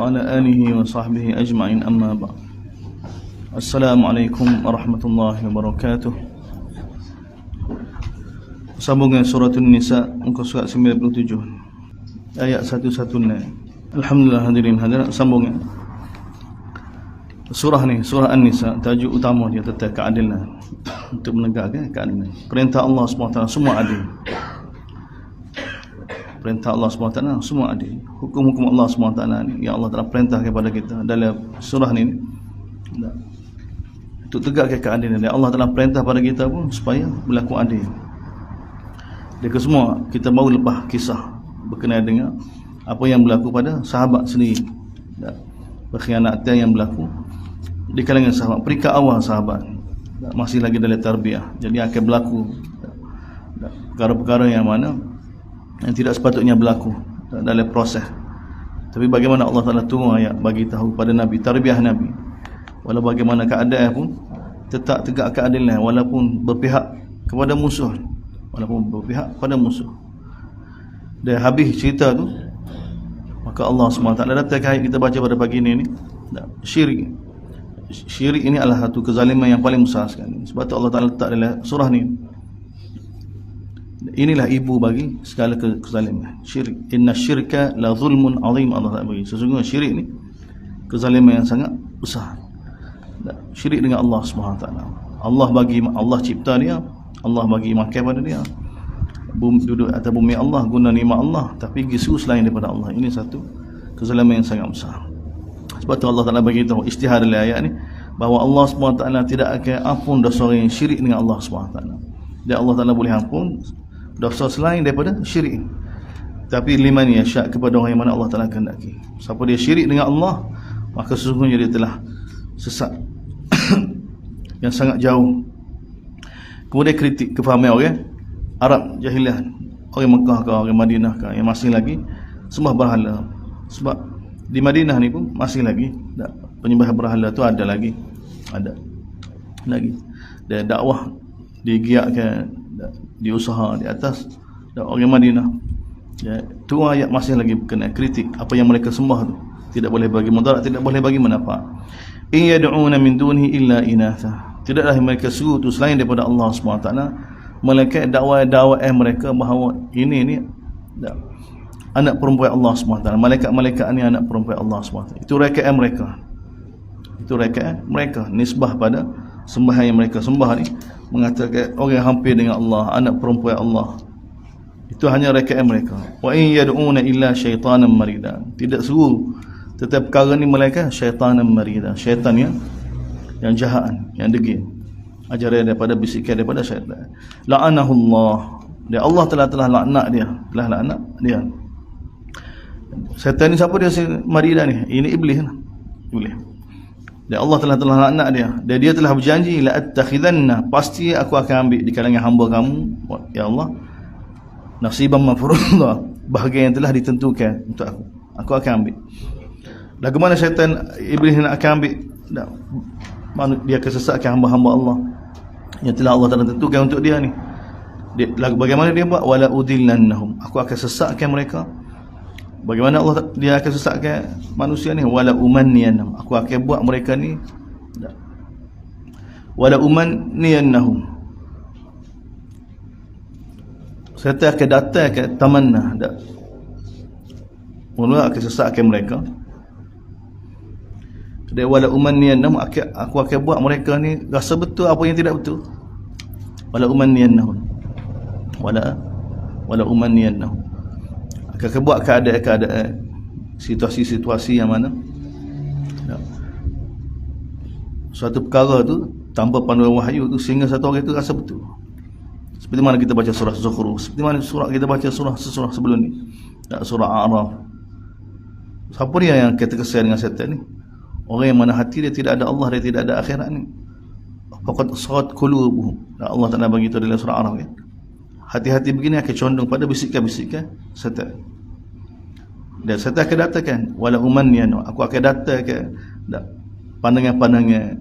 وعلى آله وصحبه أجمعين أما بعد. Assalamualaikum warahmatullahi wabarakatuh. Sambungan surah An-Nisa muka surat 97 ayat 116. Alhamdulillah hadirin hadirat, sambungan surah ni, surah An-Nisa, tajuk utama dia tentang keadilan, untuk menegakkan keadilan. Perintah Allah SWT semua adil. Perintah Allah SWT semua adil. Hukum-hukum Allah SWT ni yang Allah telah perintah kepada kita dalam surah ni untuk tegakkan keadilan. Dan Allah telah perintah pada kita pun supaya berlaku adil. Dia semua kita baru lepas kisah berkenaan dengan apa yang berlaku pada sahabat sendiri, perkhianatan yang berlaku di kalangan sahabat, peringkat awal sahabat masih lagi dalam tarbiyah. Jadi akan berlaku perkara-perkara yang mana yang tidak sepatutnya berlaku dalam proses. Tapi bagaimana Allah Ta'ala turun ayat bagi tahu pada Nabi, tarbiyah Nabi, walau bagaimana keadaan pun tetap tegak keadilan walaupun berpihak kepada musuh, Dan habis cerita tu, maka Allah SWT datang ayat kita baca pada pagi ni syirik ini adalah satu kezaliman yang paling besar sekali. Sebab tu Allah Ta'ala letak dalam surah ni, inilah ibu bagi segala kezaliman, syirik. Inna syirka la zulmun azim. Allah Ta'ala bagi, sesungguhnya syirik ni kezaliman yang sangat besar. Syirik dengan Allah SWT. Allah cipta dia, Allah bagi makan pada dia, duduk atas bumi Allah, guna nikmat Allah, tapi gisu selain daripada Allah. Ini satu kezaliman yang sangat besar. Sebab tu Allah Ta'ala bagi tahu istihad dalam ayat ni bahawa Allah SWT tidak akan ampun dosa orang yang syirik dengan Allah SWT. Dan Allah Ta'ala boleh ampun dosa selain daripada syirik, tapi liman yasha, kepada orang yang mana Allah Ta'ala kehendaki. Siapa dia syirik dengan Allah, maka sesungguhnya dia telah sesat yang sangat jauh. Kemudian kritik kefahaman orang Arab jahiliah, orang Mekah ke orang Madinah ke, yang masih lagi sembah berhala. Sebab di Madinah ni pun masih lagi penyembah berhala tu ada lagi. Dan dakwah digiatkan, diusaha di atas orang Madinah. Tu ayat masih lagi berkenaan kritik apa yang mereka sembah tu. Tidak boleh bagi mudarat, tidak boleh bagi manfaat. In yad'una min dunihi illa inatha. Tidaklah mereka seru tu selain daripada Allah SWT, melainkan dakwah mereka bahawa ini anak perempuan Allah SWT, malaikat-malaikat ni anak perempuan Allah SWT. Itu rekaan mereka, nisbah pada sembahan yang mereka sembah ni, mengatakan orang hampir dengan Allah, anak perempuan Allah. Itu hanya rekaan mereka. Wa in yad'una illa syaitanan marida. Tidak seru tetapi perkara ni melainkan syaitanan marida, syaitan yang jahat, yang degil, ajaran daripada bisikan daripada syaitan. La'anahullah, dia Allah telah laknat dia, Syaitan ni siapa dia? Marida ni, ini iblis. Dan Allah telah laknat dia, dan dia telah berjanji, la attakhidanna, pasti aku akan ambil di kalangan hamba kamu ya Allah nasiban mafruḍa, bahagian yang telah ditentukan untuk aku akan ambil. Lagu mana syaitan iblis nak akan ambil? Dia kesesatkan hamba-hamba Allah yang telah Allah telah tentukan untuk dia ni. Bagaimana dia buat? Wala udillannahum, aku akan sesatkan mereka. Bagaimana dia akan sesatkan manusia ni? Wala umanniyannahum, aku akan buat mereka ni. Wala umanniyannahum, serta akan datang ke tamanna, mula akan sesatkan mereka. Dan wala umanniyannahum, aku akan buat mereka ni rasa betul apa yang tidak betul. Wala umanniyannahum, wala umanniyannahum, akan buat keadaan situasi-situasi yang mana suatu perkara tu tanpa panduan wahyu tu, sehingga satu orang tu rasa betul. Seperti mana kita baca surah Zukhruf, seperti mana kita baca surah sebelum ni, surah A'raf. Siapa dia yang kesan dengan syaitan ni? Orang yang mana hati dia tidak ada Allah, dia tidak ada akhirat ni. Faqad sarat qulubuhum. Allah Ta'ala bagi itu dalam surah Araf kan. Hati-hati begini akan condong pada bisikan-bisikan syaitan. Dan syaitan akan datangkan wala umanniyan, aku akan datangkan pandangan-pandangan,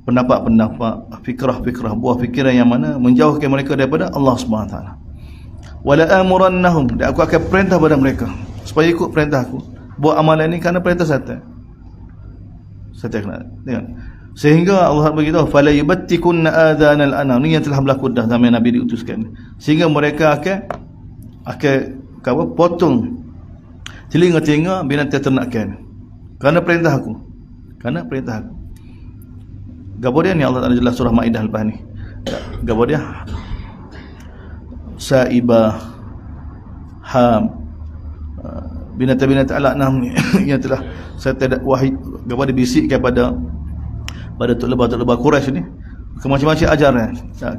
pendapat-pendapat, fikrah-fikrah, buah fikiran yang mana menjauhkan mereka daripada Allah Subhanahu Wa Taala. Wala amurannahum, dan aku akan perintah pada mereka supaya ikut perintah aku. buat amalan ni kerana perintah syaitan. Syaitan kena tengok. Sehingga Allah beritahu fala yubattikunna adhanal anam, ni yang telah berlaku dah zaman Nabi diutuskan. Sehingga mereka akan potong telinga-telinga binatang ternakan kerana perintah aku. Gapo dia ni Allah Taala jelas surah Maidah lepas ni. Gapo dia? Saibah, ham, binatang-binatang al-anam ni yang telah saya tidak wahyu gapo dia bisikkan pada tok lebah Quraisy ni macam-macam ajaran.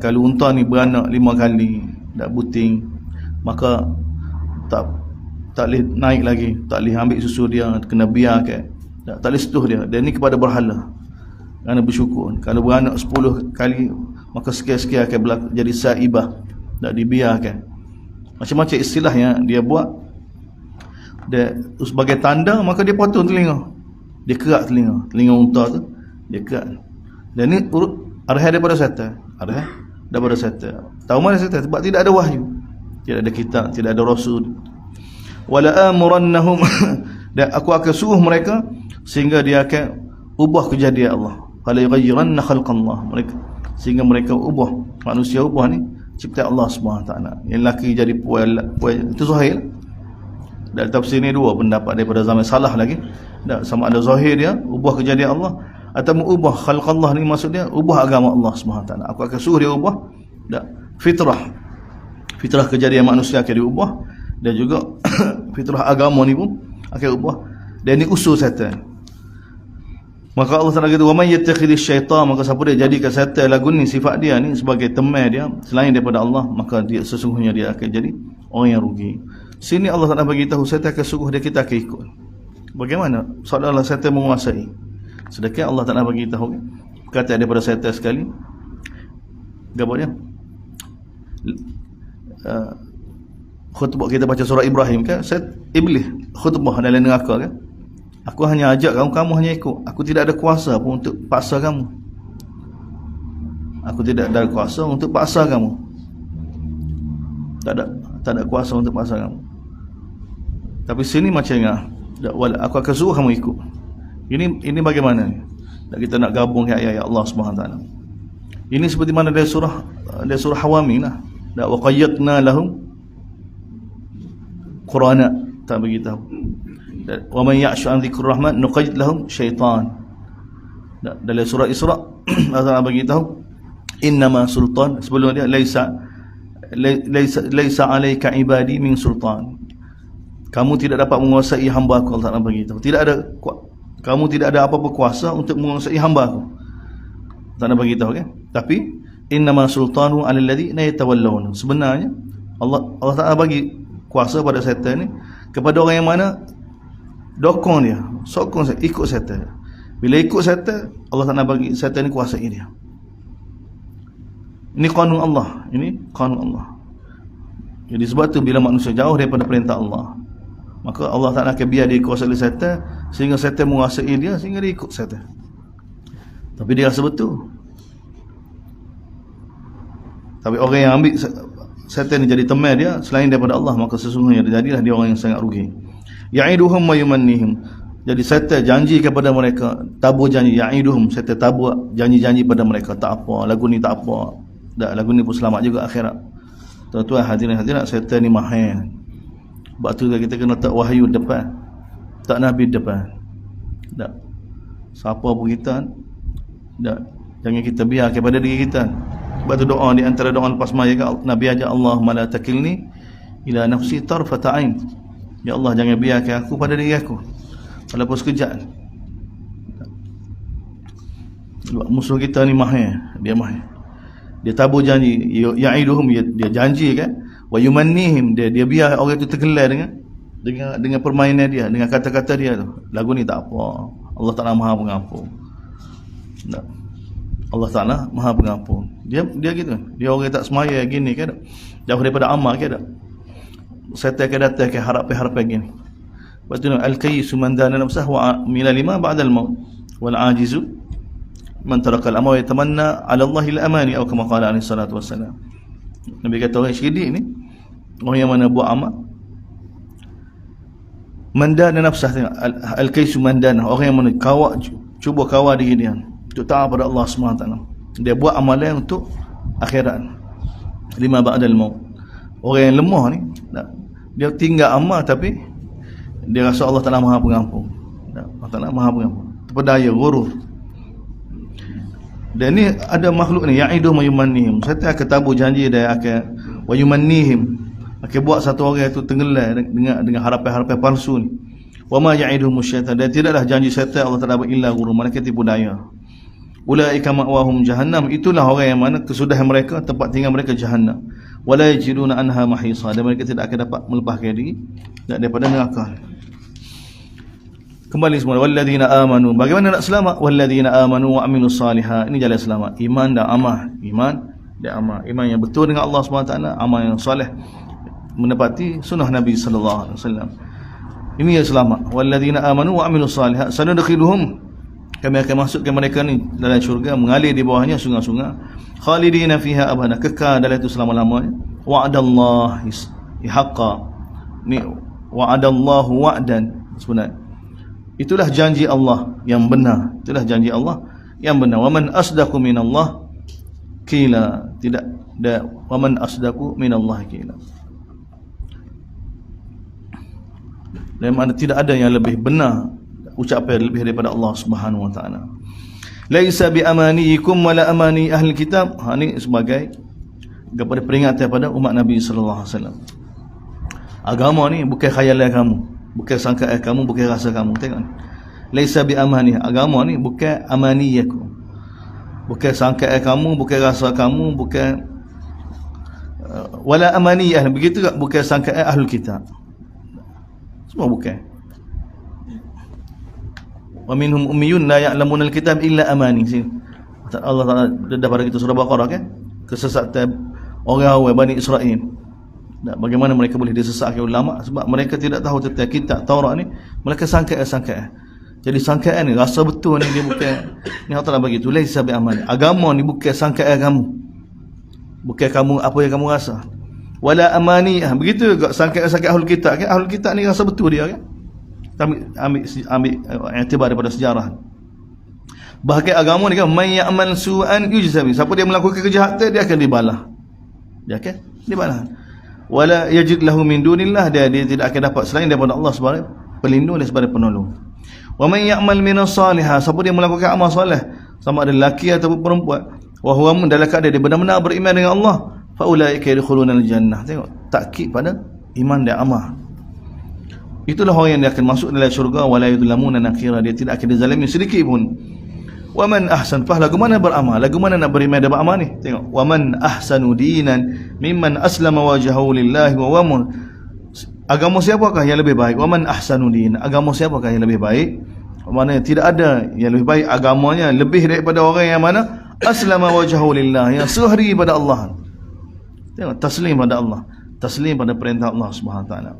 Kalau unta ni beranak 5 kali dak buting, maka tak boleh naik lagi, tak boleh ambil susu dia, kena biarkan, tak boleh setuh dia. Dan ni kepada berhala, kerana bersyukur. Kalau beranak 10 kali, maka sekian-sekian akan berlaku, jadi saibah, tak dibiarkan. Macam-macam istilah yang dia buat. Dia sebagai tanda, maka dia potong telinga, dia kerak telinga unta tu, dia kerak. Dan ni arahan daripada syaitan. Tahu mana syaitan? Sebab tidak ada wahyu, tidak ada kitab, tidak ada rasul. Wala amurannahum dan aku akan suruh mereka sehingga dia akan ubah kejadian Allah. Fala yughayyiranna khalqallah, mereka sehingga mereka ubah, manusia ubah ni cipta Allah Subhanahu taala. Yang lelaki jadi puan itu zahir. Dan tafsir ni dua pendapat daripada zaman salah lagi. Sama ada zahir dia ubah kejadian Allah atau ubah khalqallah, ni maksud dia ubah agama Allah Subhanahu taala. Aku akan suruh dia ubah fitrah kejadian manusia akan diubah, dan juga fitrah agama ni pun akan ubah. Dan ni usul syaitan. Maka Allah Taala kata, "Wa man yattakhidhish syaitan", maka siapa dia jadikan syaitan lagu ni sifat dia ni sebagai teman dia selain daripada Allah, maka dia sesungguhnya dia akan jadi orang yang rugi. Sini Allah Taala bagi tahu syaitan akan suruh dia, kita akan ikut. Bagaimana? Seolah-olah syaitan menguasai. Sedangkan Allah Taala bagi tahu kata daripada syaitan sekali. Gapo dia? Khutbah kita baca surah Ibrahim kan, iblis khutbah dalam neraka kan, aku hanya ajak kamu hanya ikut, aku tidak ada kuasa pun untuk paksa kamu, tak ada kuasa untuk paksa kamu. Tapi sini macamnya aku akan suruh kamu ikut. Ini bagaimana ni? Kita nak gabung ayat Allah Subhanahu taala. Ini seperti mana dari surah Hawamin lah. Wa qayyadna lahum Qur'ana, tak beritahu. Wa man ya'shu an dzikrir rahman nuqayyid lahum syaitan. Dalam surah Isra Allah beritahu innama sultan, sebelum dia laisa 'alaika ibadi min sultan. Kamu tidak dapat menguasai hamba aku, Allah Taala beritahu. Kamu tidak ada apa-apa kuasa untuk menguasai hamba aku. Tak nak bagi tahu kan? Tapi innama sultanu 'alal ladzina yatawallawun. Sebenarnya Allah Taala bagi kuasa pada syaitan ni kepada orang yang mana sokong saya, ikut syaitan. Bila ikut syaitan, Allah Taala bagi syaitan ni kuasai dia. Ini qanun Allah, Jadi sebab tu bila manusia jauh daripada perintah Allah, maka Allah Taala akan biar dia kuasai oleh syaitan, sehingga syaitan menguasai dia, sehingga dia ikut syaitan. Tapi dia rasa betul. Tapi orang yang ambil syaitan ni jadi teman dia selain daripada Allah, maka sesungguhnya jadilah dia orang yang sangat rugi. Ya'iduhum wa yumannihim. Jadi syaitan janji kepada mereka, tabur janji. Ya'iduhum, syaitan tabur janji-janji pada mereka, tak apa, lagu ni tak apa. Lagu ni pun selamat juga akhirat. Tuan-tuan hadirin-hadirat, syaitan ni mahal. Sebab tu kita kena tak wahyu depan, tak nabi depan. Tak. Siapa pun kita, tak. Jangan kita biar kepada diri kita. Sebab tu doa di antara doa lepas maya Nabi ajar, Allahumma la takilni ila nafsi tarfata ain. Ya Allah, jangan biarkan aku pada diri aku walaupun sekejap. Sebab musuh kita ni mahal, dia tabur janji. Ya'iduhum, dia janji kan, wa yumannihim, dia biar orang itu tergelai dengan permainan dia, dengan kata-kata dia tu. Lagu ni tak apa, Allah Taala Maha Pengampun. Tak. Allah Ta'ala Maha Pengampun. Dia gitu. Dia orang tak semaya gini kan, jauh daripada amal kan. Syaitan akan datang ke harapan gini. Lepas tu al-kayyisu man dana nafsahu wa amila lima ba'da al-maut wal ajizu man taraka al-amra yatamanna 'ala Allah al-amani, atau kama qala alaihi salatu wassalam. Nabi kata orang syirik ni orang yang mana buat amal mandana nafsah, tengok al-kaisu mandana, orang yang mana cuba kawal diri dia untuk taat pada Allah SWT. Dia buat amalan untuk akhirat, lima ba'dal maut. Orang yang lemah ni, dia tinggal amal tapi dia rasa Allah Ta'ala Maha Pengampun. Allah Ta'ala Maha Pengampun, terpedaya, ghurur. Dan ni ada makhluk ni, ya'iduhum wa yumannihim. Saya akan tabur janji dia akan wa yumannihim, akan buat satu orang itu tenggelam dengan harapan-harapan palsu ni. Wa ma ya'iduhum syaitan, dan tidaklah janji syaitan Allah Ta'ala illa ghurur, mereka tipu daya. Ulaika ma'wahum jahannam, itulah orang yang mana kesudahan mereka, tempat tinggal mereka jahannam. Wala yajiduna anha mahisa, dan mereka tidak akan dapat melepaskan diri daripada neraka. Kembali semula, walladzina amanu, bagaimana nak selamat? Walladzina amanu wa amilus salihat, ini jalan selamat, iman dan amal. Iman yang betul dengan Allah SWT, amal yang soleh, menepati sunnah Nabi sallallahu alaihi wasallam. Ini yang selamat. Walladzina amanu wa amilus salihat sanadkhiluhum, kami akan masukkan mereka ni dalam syurga, mengalir di bawahnya sungai-sungai, khalidina fiha abada, kekal dalam itu selama-lamanya. Wa'adallahi haqqan, ni wa'adallahu wa'dan, sebenarnya itulah janji Allah yang benar, itulah janji Allah yang benar. Wa man asdaqu minallah qila, tidak ada wa man asdaqu minallah qila, dan mana tidak ada yang lebih benar ucapan lebih daripada Allah Subhanahu wa taala. Laisa bi amaniikum wala amani ahli kitab, ini sebagai kepada peringatan pada umat Nabi sallallahu alaihi wasallam. Agama ni bukan khayalan kamu, bukan sangkaan kamu, bukan rasa kamu. Tengok ni, laisa bi amani, agama ni bukan amaniyakum, bukan sangkaan kamu, bukan rasa kamu, bukan wala amani ahli, begitu tak, bukan sangkaan ahlul kitab, semua bukan. Wa minhum ummiyun la ya'lamuna al-kitab illa amani. Allah Taala dah pada kita surah Baqarah kan, kesesatan orang Bani Israel. Bagaimana mereka boleh disesatkan ulama? Sebab mereka tidak tahu tentang kitab Taurat ni, mereka sangkaan. Jadi sangkaan ni, rasa betul ni, dia bukan ni Allah Taala bagi tu, laisa bi amali. Agama ni bukan sangkaan kamu, bukan kamu apa yang kamu rasa. Wala amani, begitu juga sangkaan ahlul kitab kan. Ahlul kitab ni rasa betul dia kan. Ambil iktibar daripada sejarah. Bahagian agama ni kan, may ya'mal su'an yujza bi, siapa dia melakukan kejahatan dia akan dibalas. Dia akan dibalas. Wala yajid lahu min dunillah, dia tidak akan dapat selain daripada Allah sebagai pelindung dan sebagai penolong. Wa may ya'mal minas salihah, siapa dia melakukan amal soleh, sama ada lelaki ataupun perempuan, wa huwa dalam keadaan dia benar-benar beriman dengan Allah, fa ulaika yadkhulunal jannah. Tengok takkid pada iman dan amal. Itulah orang yang dia akan masuk dalam syurga, wala yudlamuna nakira, dia tidak akan dizalimi sedikit pun. Wa man ahsan, lagu mana beramal, lagu mana nak beriman dan beramal ni. Tengok, wa man ahsanu dinan mimman aslama wajhahu lillahi wa wamun, agama siapakah yang lebih baik? Wa man ahsanu dinan, agama siapakah yang lebih baik? Maknanya tidak ada yang lebih baik agamanya lebih daripada orang yang mana aslama wajhahu lillah, yang serah pada Allah. Tengok, taslim pada Allah, taslim pada perintah Allah Subhanahu wa taala.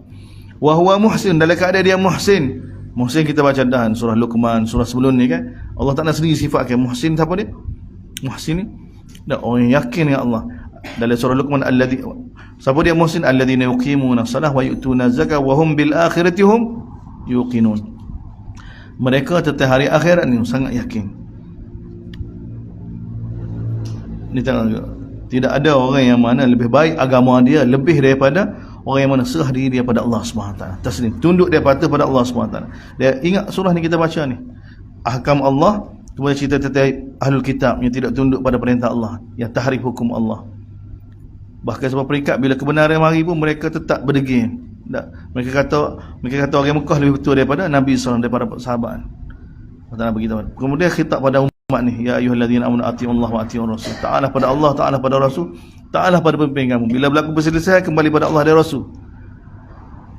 Wa huwa muhsin, dalam keadaan dia muhsin. Muhsin kita baca dah surah Luqman, surah sebelum ni kan, Allah Taala sendiri sifatkan muhsin. Siapa dia? Muhsin ni dah orang yang yakin dengan Allah. Dalam surah Luqman, alladhi, siapa dia muhsin? Alladzina yuqimuna shalah wa yu'tuna zakah wa hum bil akhirati hum yuqinun. Mereka tentang hari akhirat ni sangat yakin. Ni tengok, tidak ada orang yang mana lebih baik agama dia lebih daripada orang yang mana serah diri dia pada Allah SWT, taslim, tunduk dia patuh pada Allah SWT. Dia ingat surah ni kita baca ni, ahkam Allah, kemudian cerita tentang ahlul kitab yang tidak tunduk pada perintah Allah, yang tahrif hukum Allah. Bahkan sebab peringkat bila kebenaran mari pun mereka tetap berdegil. Mereka kata orang Mekah lebih betul daripada Nabi SAW, daripada sahabat. Allah beritahu. Kemudian khitab pada umat ni, ya ayyuhalladzina amanu atiiullaha wa atiiur rasul. Ta'ala pada Allah, ta'ala pada Rasul, ta'ala pada pemimpin kamu. Bila berlaku perselisihan, kembali pada Allah dan Rasul.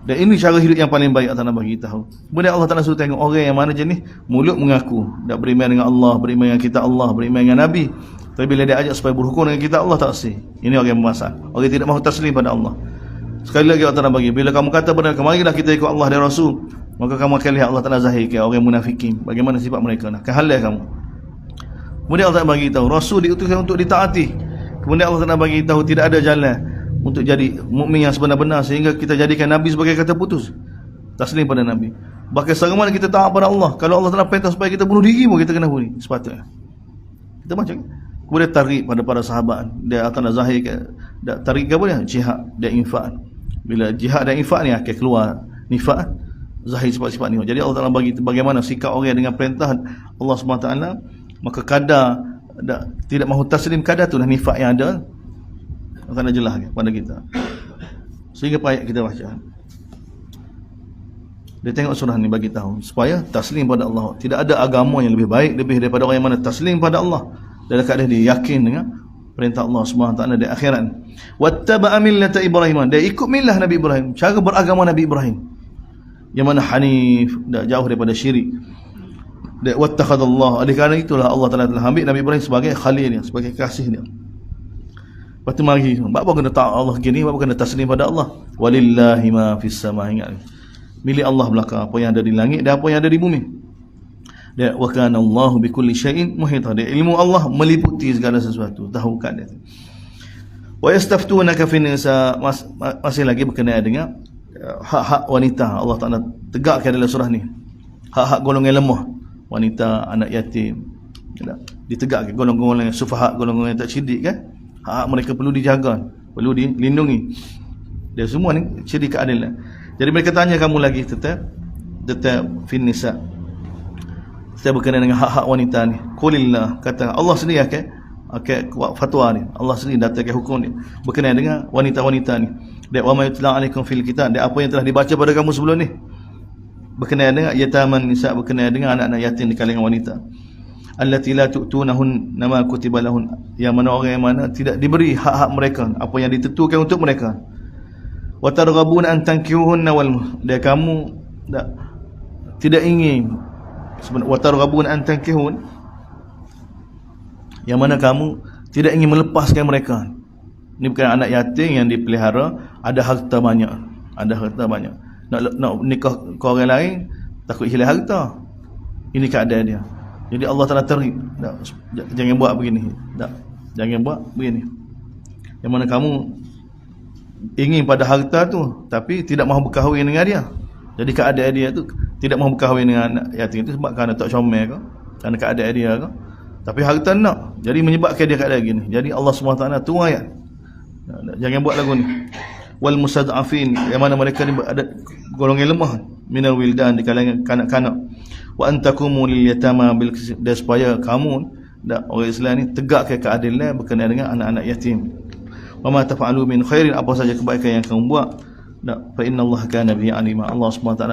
Dan ini cara hidup yang paling baik Allah bagi tahu. Kemudian Allah Taala suruh tengok orang yang mana jenis mulut mengaku dak beriman dengan Allah, beriman dengan kitab Allah, beriman dengan Nabi, tapi bila dia ajak supaya berhukum dengan kitab Allah, tak sih. Ini orang yang bermasalah. Orang tidak mahu taslim pada Allah. Sekali lagi Allah Taala bagi, bila kamu kata benar, marilah kita ikut Allah dan Rasul, maka kamu akan lihat Allah Taala zahirkan orang munafikin, bagaimana sifat mereka, nak kehalal kamu. Kemudian Allah Taala bagi tahu Rasul diutuskan untuk ditaati. Kemudian Allah Taala bagi tahu tidak ada jalan untuk jadi mukmin yang sebenar-benar sehingga kita jadikan Nabi sebagai kata putus. taslim pada Nabi. Bahkan sebagaimana kita taat pada Allah, kalau Allah telah perintah supaya kita bunuh diri pun kita kena bunuh sepatutnya. Kita macam kemudian tarik pada para sahabat, dia akan zahir ke tarik ke apa dia? Jihad dan infak. Bila jihad dan infak ni akan keluar nifak, zahir sifat-sifat ni. Jadi Allah Taala bagi bagaimana sikap orang dengan perintah Allah SWT, maka kadar tidak mahu taslim kadar tu lah nifak yang ada akan jelas kepada kita. Sehingga payah kita baca. Dia tengok surah ni bagi tahu supaya taslim pada Allah. Tidak ada agama yang lebih baik lebih daripada orang yang mana taslim pada Allah. Dalam keadaan dia yakin dengan perintah Allah SWT di akhirat. Wattaba'a millata Ibrahim. Dia ikut millah Nabi Ibrahim, cara beragama Nabi Ibrahim. Yang mana hanif, jauh daripada syirik. Dia wattakhadallah. Oleh kerana itulah Allah Taala telah ambil Nabi Ibrahim sebagai khalil dia, sebagai kasih dia. Lepas tu mari, apa kena taat Allah gini, apa kena taslim pada Allah. Walillahi ma fis sama. Ingat, milik Allah belaka apa yang ada di langit dan apa yang ada di bumi. Dia wa kana Allahu bikulli syai'in muhita. Dia ilmu Allah meliputi segala sesuatu, tahu keadaan. Wa yastaftunaka fi nisa, masih lagi berkenaan dengan hak-hak wanita. Allah Taala tegakkan dalam surah ni. Hak-hak golongan lemah, wanita, anak yatim. Ditegakkan golongan-golongan sufaha, golongan yang tak cerdik kan. Hak mereka perlu dijaga, perlu dilindungi. Dia semua ni ciri keadilan. Jadi mereka tanya kamu lagi tetap fi nisa. Saya berkenaan dengan hak-hak wanita ni. Qulillah, kata Allah sendiri akan fatwa ni. Allah sendiri datangkan hukum ni berkenaan dengan wanita-wanita ni. Dan wa ma yutla alaikum fil kitab, dan apa yang telah dibaca pada kamu sebelum ni berkenaan dengan yataman nisa, berkenaan dengan anak-anak yatim di kalangan wanita. Allati la tu'tunahun nama kutiba lahun, yang mana orang yang mana tidak diberi hak-hak mereka, apa yang ditentukan untuk mereka. Wa targhabuna an tankihunna wal, dan kamu tidak ingin sebenarnya wa targhabuna an tankihun, yang mana kamu tidak ingin melepaskan mereka. Ini bukan anak yatim yang dipelihara, ada harta banyak, nak nikah ke orang lain takut hilang harta. Ini keadaan dia. Jadi Allah Taala tarik, jangan buat begini, jangan buat begini. Yang mana kamu ingin pada harta tu tapi tidak mahu berkahwin dengan dia. Jadi keadaan dia tu tidak mahu berkahwin dengan anak yatim itu sebab kerana tak comel ke, kerana keadaan dia ke, tapi harta nak, jadi menyebabkan dia keadaan gini. Jadi Allah SWT tu ayat, jangan buat lagu ni. Wal musad'afin, yang mana mereka ni ada golongan lemah, minal wildan, di kalangan kanak-kanak. Wa antakumu lil yatama bil, dan supaya kamu orang Islam ni tegakkan keadilan berkenaan dengan anak-anak yatim. Wa ma taf'alu min khairin, apa saja kebaikan yang kamu buat, fa innallaha kana bihi alima. Allah SWT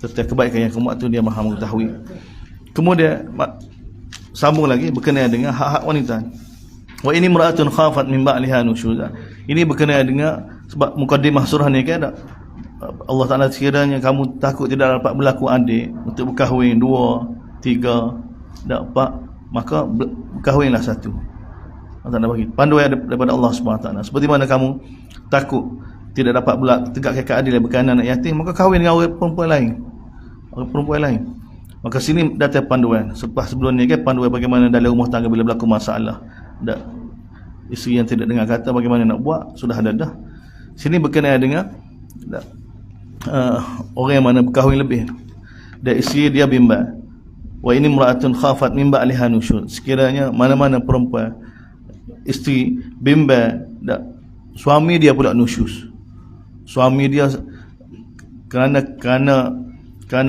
tetap kebaikan yang kamu buat tu dia Maha mengetahui. Kemudian sambung lagi berkenaan dengan hak-hak wanita. Wa ini imra'atun khafat min ba'liha nusyuza. Ini berkenaan dengan sebab mukadimah surah ni kan, Allah Ta'ala sekiranya kamu takut tidak dapat berlaku adik untuk berkahwin 2, 3, 4, maka berkahwinlah 1. Allah Ta'ala bagi panduan daripada Allah SWT. Seperti mana kamu takut tidak dapat tegakkan keadilan berkenaan anak yatim, maka kahwin dengan orang perempuan lain. Maka sini datang panduan. Sebelum ni kan panduan bagaimana dalam rumah tangga bila berlaku masalah, isteri yang tidak dengar kata bagaimana nak buat, sudah ada dah. Sini berkenaan dengan orang yang mana berkahwin lebih, dan isteri dia bimbang. Wa ini imra'atun khafat min ba'liha nusyuz, sekiranya mana-mana perempuan isteri bimbang, suami dia pula nusyuz. Suami dia kerana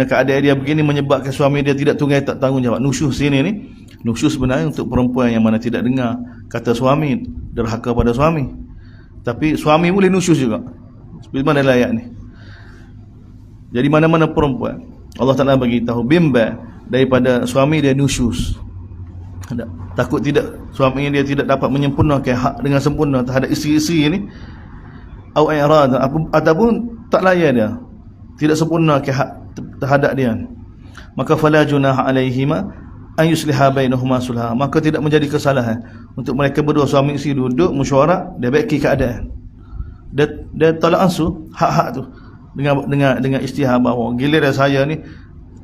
keadaan dia begini menyebabkan suami dia tidak tanggungjawab. Nusyuz sini ni, nusyuz sebenarnya untuk perempuan yang mana tidak dengar kata suami, derhaka pada suami. Tapi suami boleh nusyuz juga. Seperti mana dalam ayat ni. Jadi mana-mana perempuan Allah Ta'ala bagi tahu bimbang daripada suami dia nusyuz. Takut tidak suami dia tidak dapat menyempurnakan hak dengan sempurna terhadap isteri-isteri ni, au i'rad, ataupun tak layan dia, tidak sempurna ke hak terhadap dia, maka fala junaha alaihima an yusliha bainahuma sulha, maka tidak menjadi kesalahan untuk mereka berdua suami isteri duduk mesyuarat, dia baiki keadaan, dia tolak ansur hak-hak tu dengan istihar bahawa giliran saya ni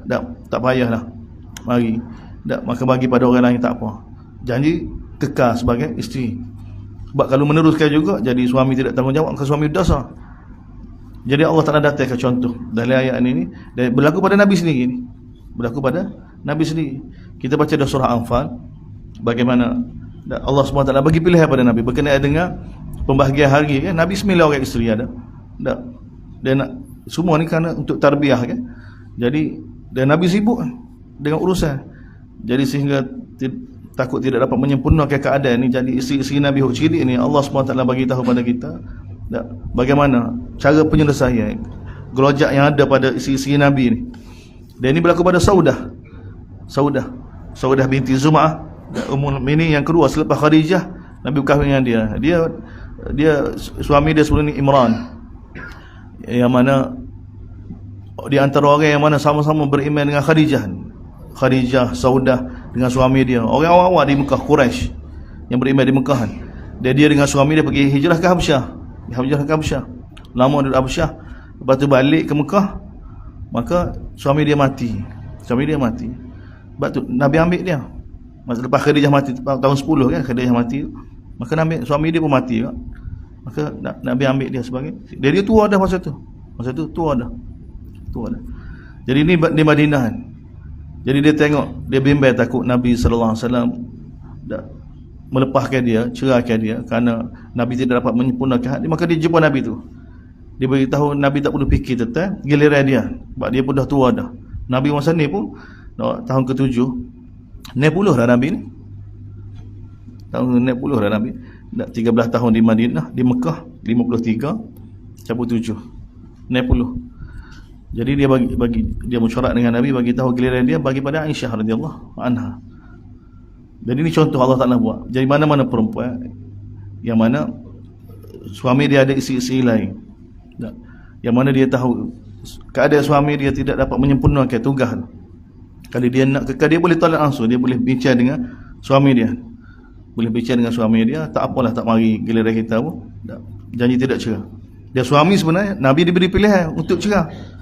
tak payahlah mari, maka bagi pada orang lain tak apa, janji kekal sebagai isteri. Sebab kalau meneruskan juga jadi suami tidak tanggungjawab, maka suami dosa. Jadi Allah Ta'ala datangkan contoh dalam ayat ini dan berlaku pada Nabi sendiri ni. Berlaku pada Nabi sendiri. Kita baca dalam surah Anfal bagaimana Allah SWT bagi pilihan pada Nabi berkenaan dengan pembahagian hari kan. Nabi 9 orang isteri ada. Dia nak semua ni kerana untuk tarbiyah kan. Jadi dan Nabi sibuk dengan urusan. Jadi sehingga takut tidak dapat menyempurnakan keadaan ni. Jadi isteri-isteri Nabi hok ciri ni Allah SWT bagi tahu pada kita bagaimana cara penyelesaian gelojak yang ada pada isteri-isteri Nabi ni. Dan ini berlaku pada Saudah binti Zum'ah, Ummul Mukminin yang kedua selepas Khadijah. Nabi berkahwin dengan dia. Dia suami dia sebelum ni Imran, yang mana di antara orang yang mana sama-sama beriman dengan Khadijah, Saudah dengan suami dia, orang awal-awal di Mekah, Quraisy yang beriman di Mekah. Dia dengan suami dia pergi hijrah ke Habsyah. Lama duduk Habsyah, lepas tu balik ke Mekah, maka suami dia mati. Sebab tu Nabi ambil dia. Masa lepas Khadijah mati tahun 10 kan, Khadijah mati, maka suami dia pun mati kan? Maka Nabi ambil dia sebagai dia tua dah masa tu tua dah. Jadi ni di Madinah. Jadi dia tengok, dia bimbang takut Nabi sallallahu alaihi wasallam melepaskan dia, ceraikan dia kerana Nabi tidak dapat menyempurnakan hak dia. Maka dia jumpa Nabi tu. Dia beritahu Nabi tak perlu fikir tentang giliran dia, sebab dia pun dah tua dah. Nabi masa ni pun tahun ke-7 60 dah Nabi ni. Tahun 60 dah Nabi. Dah 13 tahun di Madinah, di Mekah 53 cabut 7 60. Jadi dia dia mesyuarat dengan Nabi, bagi tahu giliran dia bagi pada Aisyah radhiyallahu anha. Jadi ini contoh Allah Ta'ala buat. Jadi mana-mana perempuan yang mana suami dia ada isteri-isteri lain, yang mana dia tahu keadaan suami dia tidak dapat menyempurnakan tugas, kalau dia nak kekal, dia boleh tolak langsung, dia boleh bincang dengan suami dia. Tak apalah, tak mari giliran kita pun janji tidak cerai. Dia suami sebenarnya Nabi diberi pilihan untuk cerai.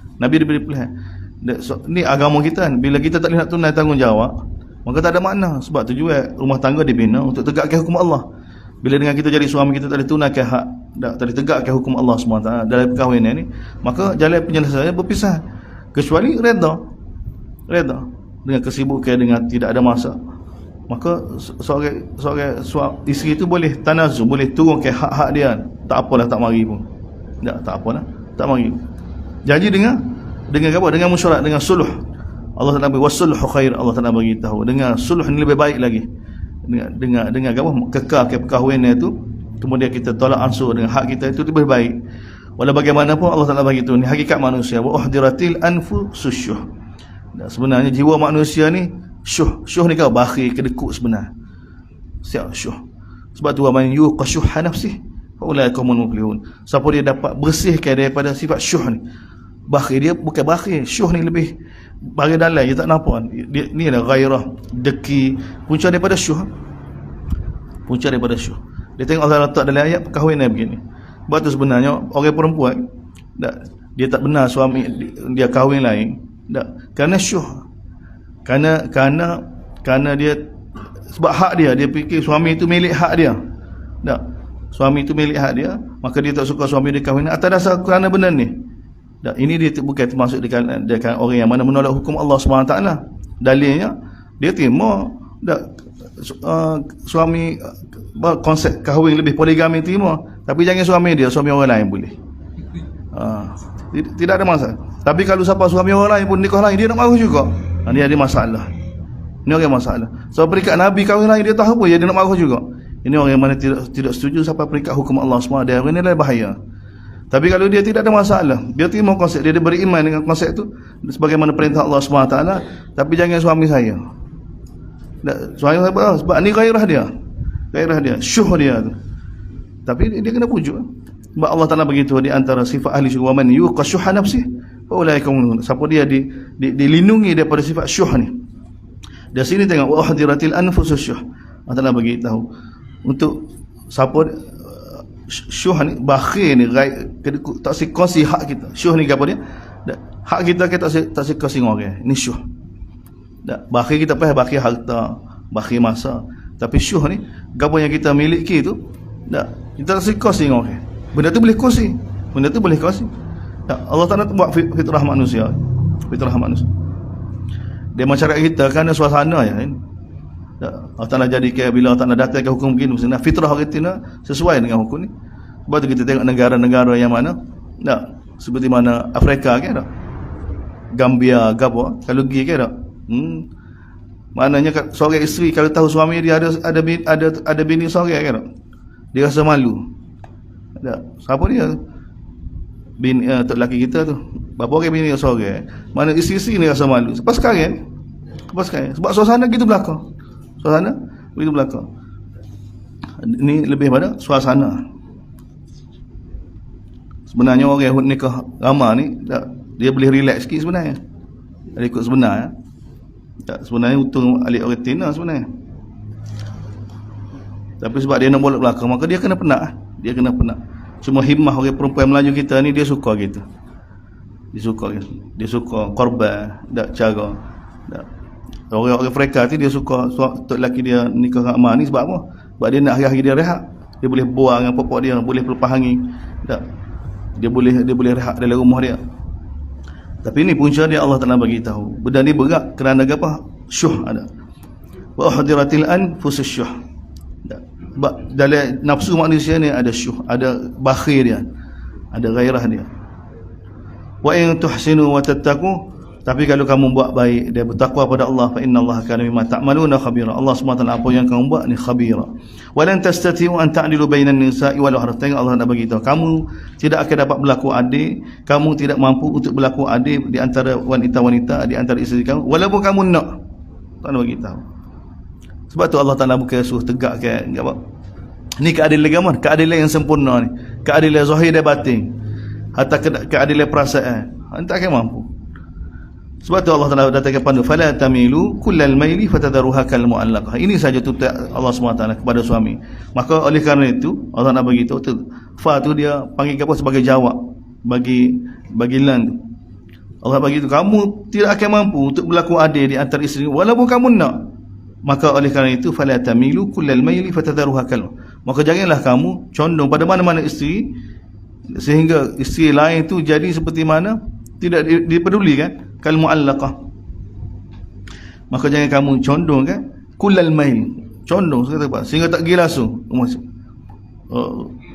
Ni agama kita kan, bila kita tak boleh nak tunai tanggungjawab, maka tak ada makna. Sebab tu juga rumah tangga dibina untuk tegakkan hukum Allah. Bila dengan kita jadi suami, kita tak boleh tunaikan hak, tak boleh tegakkan hukum Allah SWT dalam perkahwinan ni, maka jalan penyelesaiannya berpisah, kecuali reda dengan kesibukan, dengan tidak ada masa. Maka seorang isteri itu boleh tanazul, boleh turunkan hak-hak dia. Tak apalah, tak mari pun. Tak mari. Janji dengan apa? Dengan mesyuarat, dengan suluh. Allah Taala bagi wasulhu khair. Allah Taala bagi tahu dengan suluh ni lebih baik lagi. Dengan apa? Kekal ke perkahwinan itu, kemudian kita tolak ansur dengan hak kita, itu lebih baik. Walau bagaimanapun Allah Taala bagi tahu ni hakikat manusia. Wa uhdiratil anfusus syuh. Sebenarnya jiwa manusia ni syuh ni kau bakhil, kedekut sebenar. Siap syuh. Sebab tu man yuqashuha nafsihi fa ulaika humul muflihun. Siapa dia dapat bersihkan daripada sifat syuh ni. Bakhil dia bukan bakhil, syuh ni lebih bagi dalam, dia tak nampak. Ni adalah gairah, deki, punca daripada syuh. Dia tengok Allah letak dalam ayat perkahwinan begini. Sebab tu sebenarnya orang perempuan dia tak benar suami dia kahwin lain, kerana syuh. Kerana dia sebab hak dia fikir suami itu milik hak dia. Suami itu milik hak dia, maka dia tak suka suami dia kahwin atas dasar kerana benda ni. Ini dia bukan termasuk dengan orang yang mana menolak hukum Allah SWT. Dalilnya dia terima suami konsep kahwin lebih poligami terima, tapi jangan suami orang lain boleh. Tidak ada masalah. Tapi kalau siapa suami orang lain pun nikah lain, dia nak marah juga. Ini ada masalah. Ini orang masalah. So perikat Nabi kahwin lain, dia tahu apa, dia nak marah juga. Ini orang yang mana tidak setuju sampai perikat hukum Allah SWT. Dia ini adalah bahaya. Tapi kalau dia tidak ada masalah, dia terima konsep, dia beriman dengan konsep itu sebagaimana perintah Allah SWT, tapi jangan suami saya. Suami saya sebab ni gairah dia, syuh dia tu. Tapi dia kena pujuk. Sebab Allah Taala begitu di antara sifat ahli syurga, man yuqashuha nafsihi fa ulaika humul. Siapa dia dilindungi daripada sifat syuh ni. Dari sini tengok wa uhdiratil anfusus syuh. Allah Taala bagi tahu untuk siapa syuh ni, bakhil ni, tak sikongsi hak kita. Syuh ni apa dia? Hak kita tak sikongsi dengan orang. Ni syuh. Bakhil kita pasal bakhil harta, bakhil masa. Tapi syuh ni, apa yang kita miliki tu, kita tak sikongsi dengan orang. Benda tu boleh kongsi. Tak, Allah tak nak buat fitrah manusia. Fitrah manusia. Dia masyarakat kita kan suasana ya kan. Allah Ta'ala jadikan bila Allah Ta'ala datangkan hukum begini, mesti fitrah kita sesuai dengan hukum ni. Sebab tu kita tengok negara-negara yang mana seperti mana Afrika kan tak? Gambia, Gabon, kalau pergi kan tak? Maknanya seorang isteri kalau tahu suami dia ada bini seorang kan tak? Dia rasa malu. Tak? Siapa dia? Bini tok lelaki kita tu. Berapa orang bini seorang? Mana isteri-isteri ni rasa malu. Sebab sekarang sebab suasana gitu belakang. Suasana begitu belakang. Ini lebih pada suasana. Sebenarnya orang yang nikah ramah ni dia boleh relax sikit sebenarnya. Dia ikut sebenar ya. Sebenarnya untung alik orang Tina sebenarnya. Tapi sebab dia nak bolak belakang, maka dia kena penat. Dia kena penat. Cuma himmah orang perempuan Melayu kita ni dia suka gitu. Dia suka korban, tak cara. Orang Afrika tu dia suka tok lelaki dia nikah ramah ni sebab apa? Sebab dia nak hari-hari dia rehat. Dia boleh buang dengan pokok dia, boleh pelepas angin. Tak. Dia boleh rehat dalam rumah dia. Tapi ini punca dia Allah Taala bagi tahu. Benda ni berat kerana apa? Syuh ada. Wa uhdiratil anfusus syuh. Sebab dalam nafsu manusia ni ada syuh, ada bakhil dia, ada gairah dia. Wa in tuhsinu wa tattaqu, tapi kalau kamu buat baik dan bertakwa pada Allah, fa innallaha kana bima ta'maluna khabira. Allah SWT apa yang kamu buat ni khabira. Wa lan tastati'u an ta'dilu bainan nisa'i walau haratan. Allah nak bagi tahu kamu tidak akan dapat berlaku adil, kamu tidak mampu untuk berlaku adil di antara wanita-wanita, di antara isteri kamu walaupun kamu nak. Tak nak bagi tahu. Sebab tu Allah Taala bukan suruh tegakkan apa? Ni keadilan agama, keadilan yang sempurna ni. Keadilan zahir dan batin. Hatta keadilan perasaan. Anda tak akan mampu. Sebab tu Allah Taala datangkan pandu fala tamilu kullal maili fatadharuha kal muallaqah. Ini saja tutup Allah SWT kepada suami. Maka oleh kerana itu Allah nak bagi tahu tu fa tu dia panggil apa sebagai jawab bagi lan tu. Allah bagi tu kamu tidak akan mampu untuk berlaku adil di antara isteri walaupun kamu nak. Maka oleh kerana itu fala tamilu kullal maili fatadharuha kal. Maka janganlah kamu condong pada mana-mana isteri sehingga isteri lain tu jadi seperti mana tidak dipedulikan kal muallaqah. Maka jangan kamu condong kan kullal mail, condong sehingga tak gila su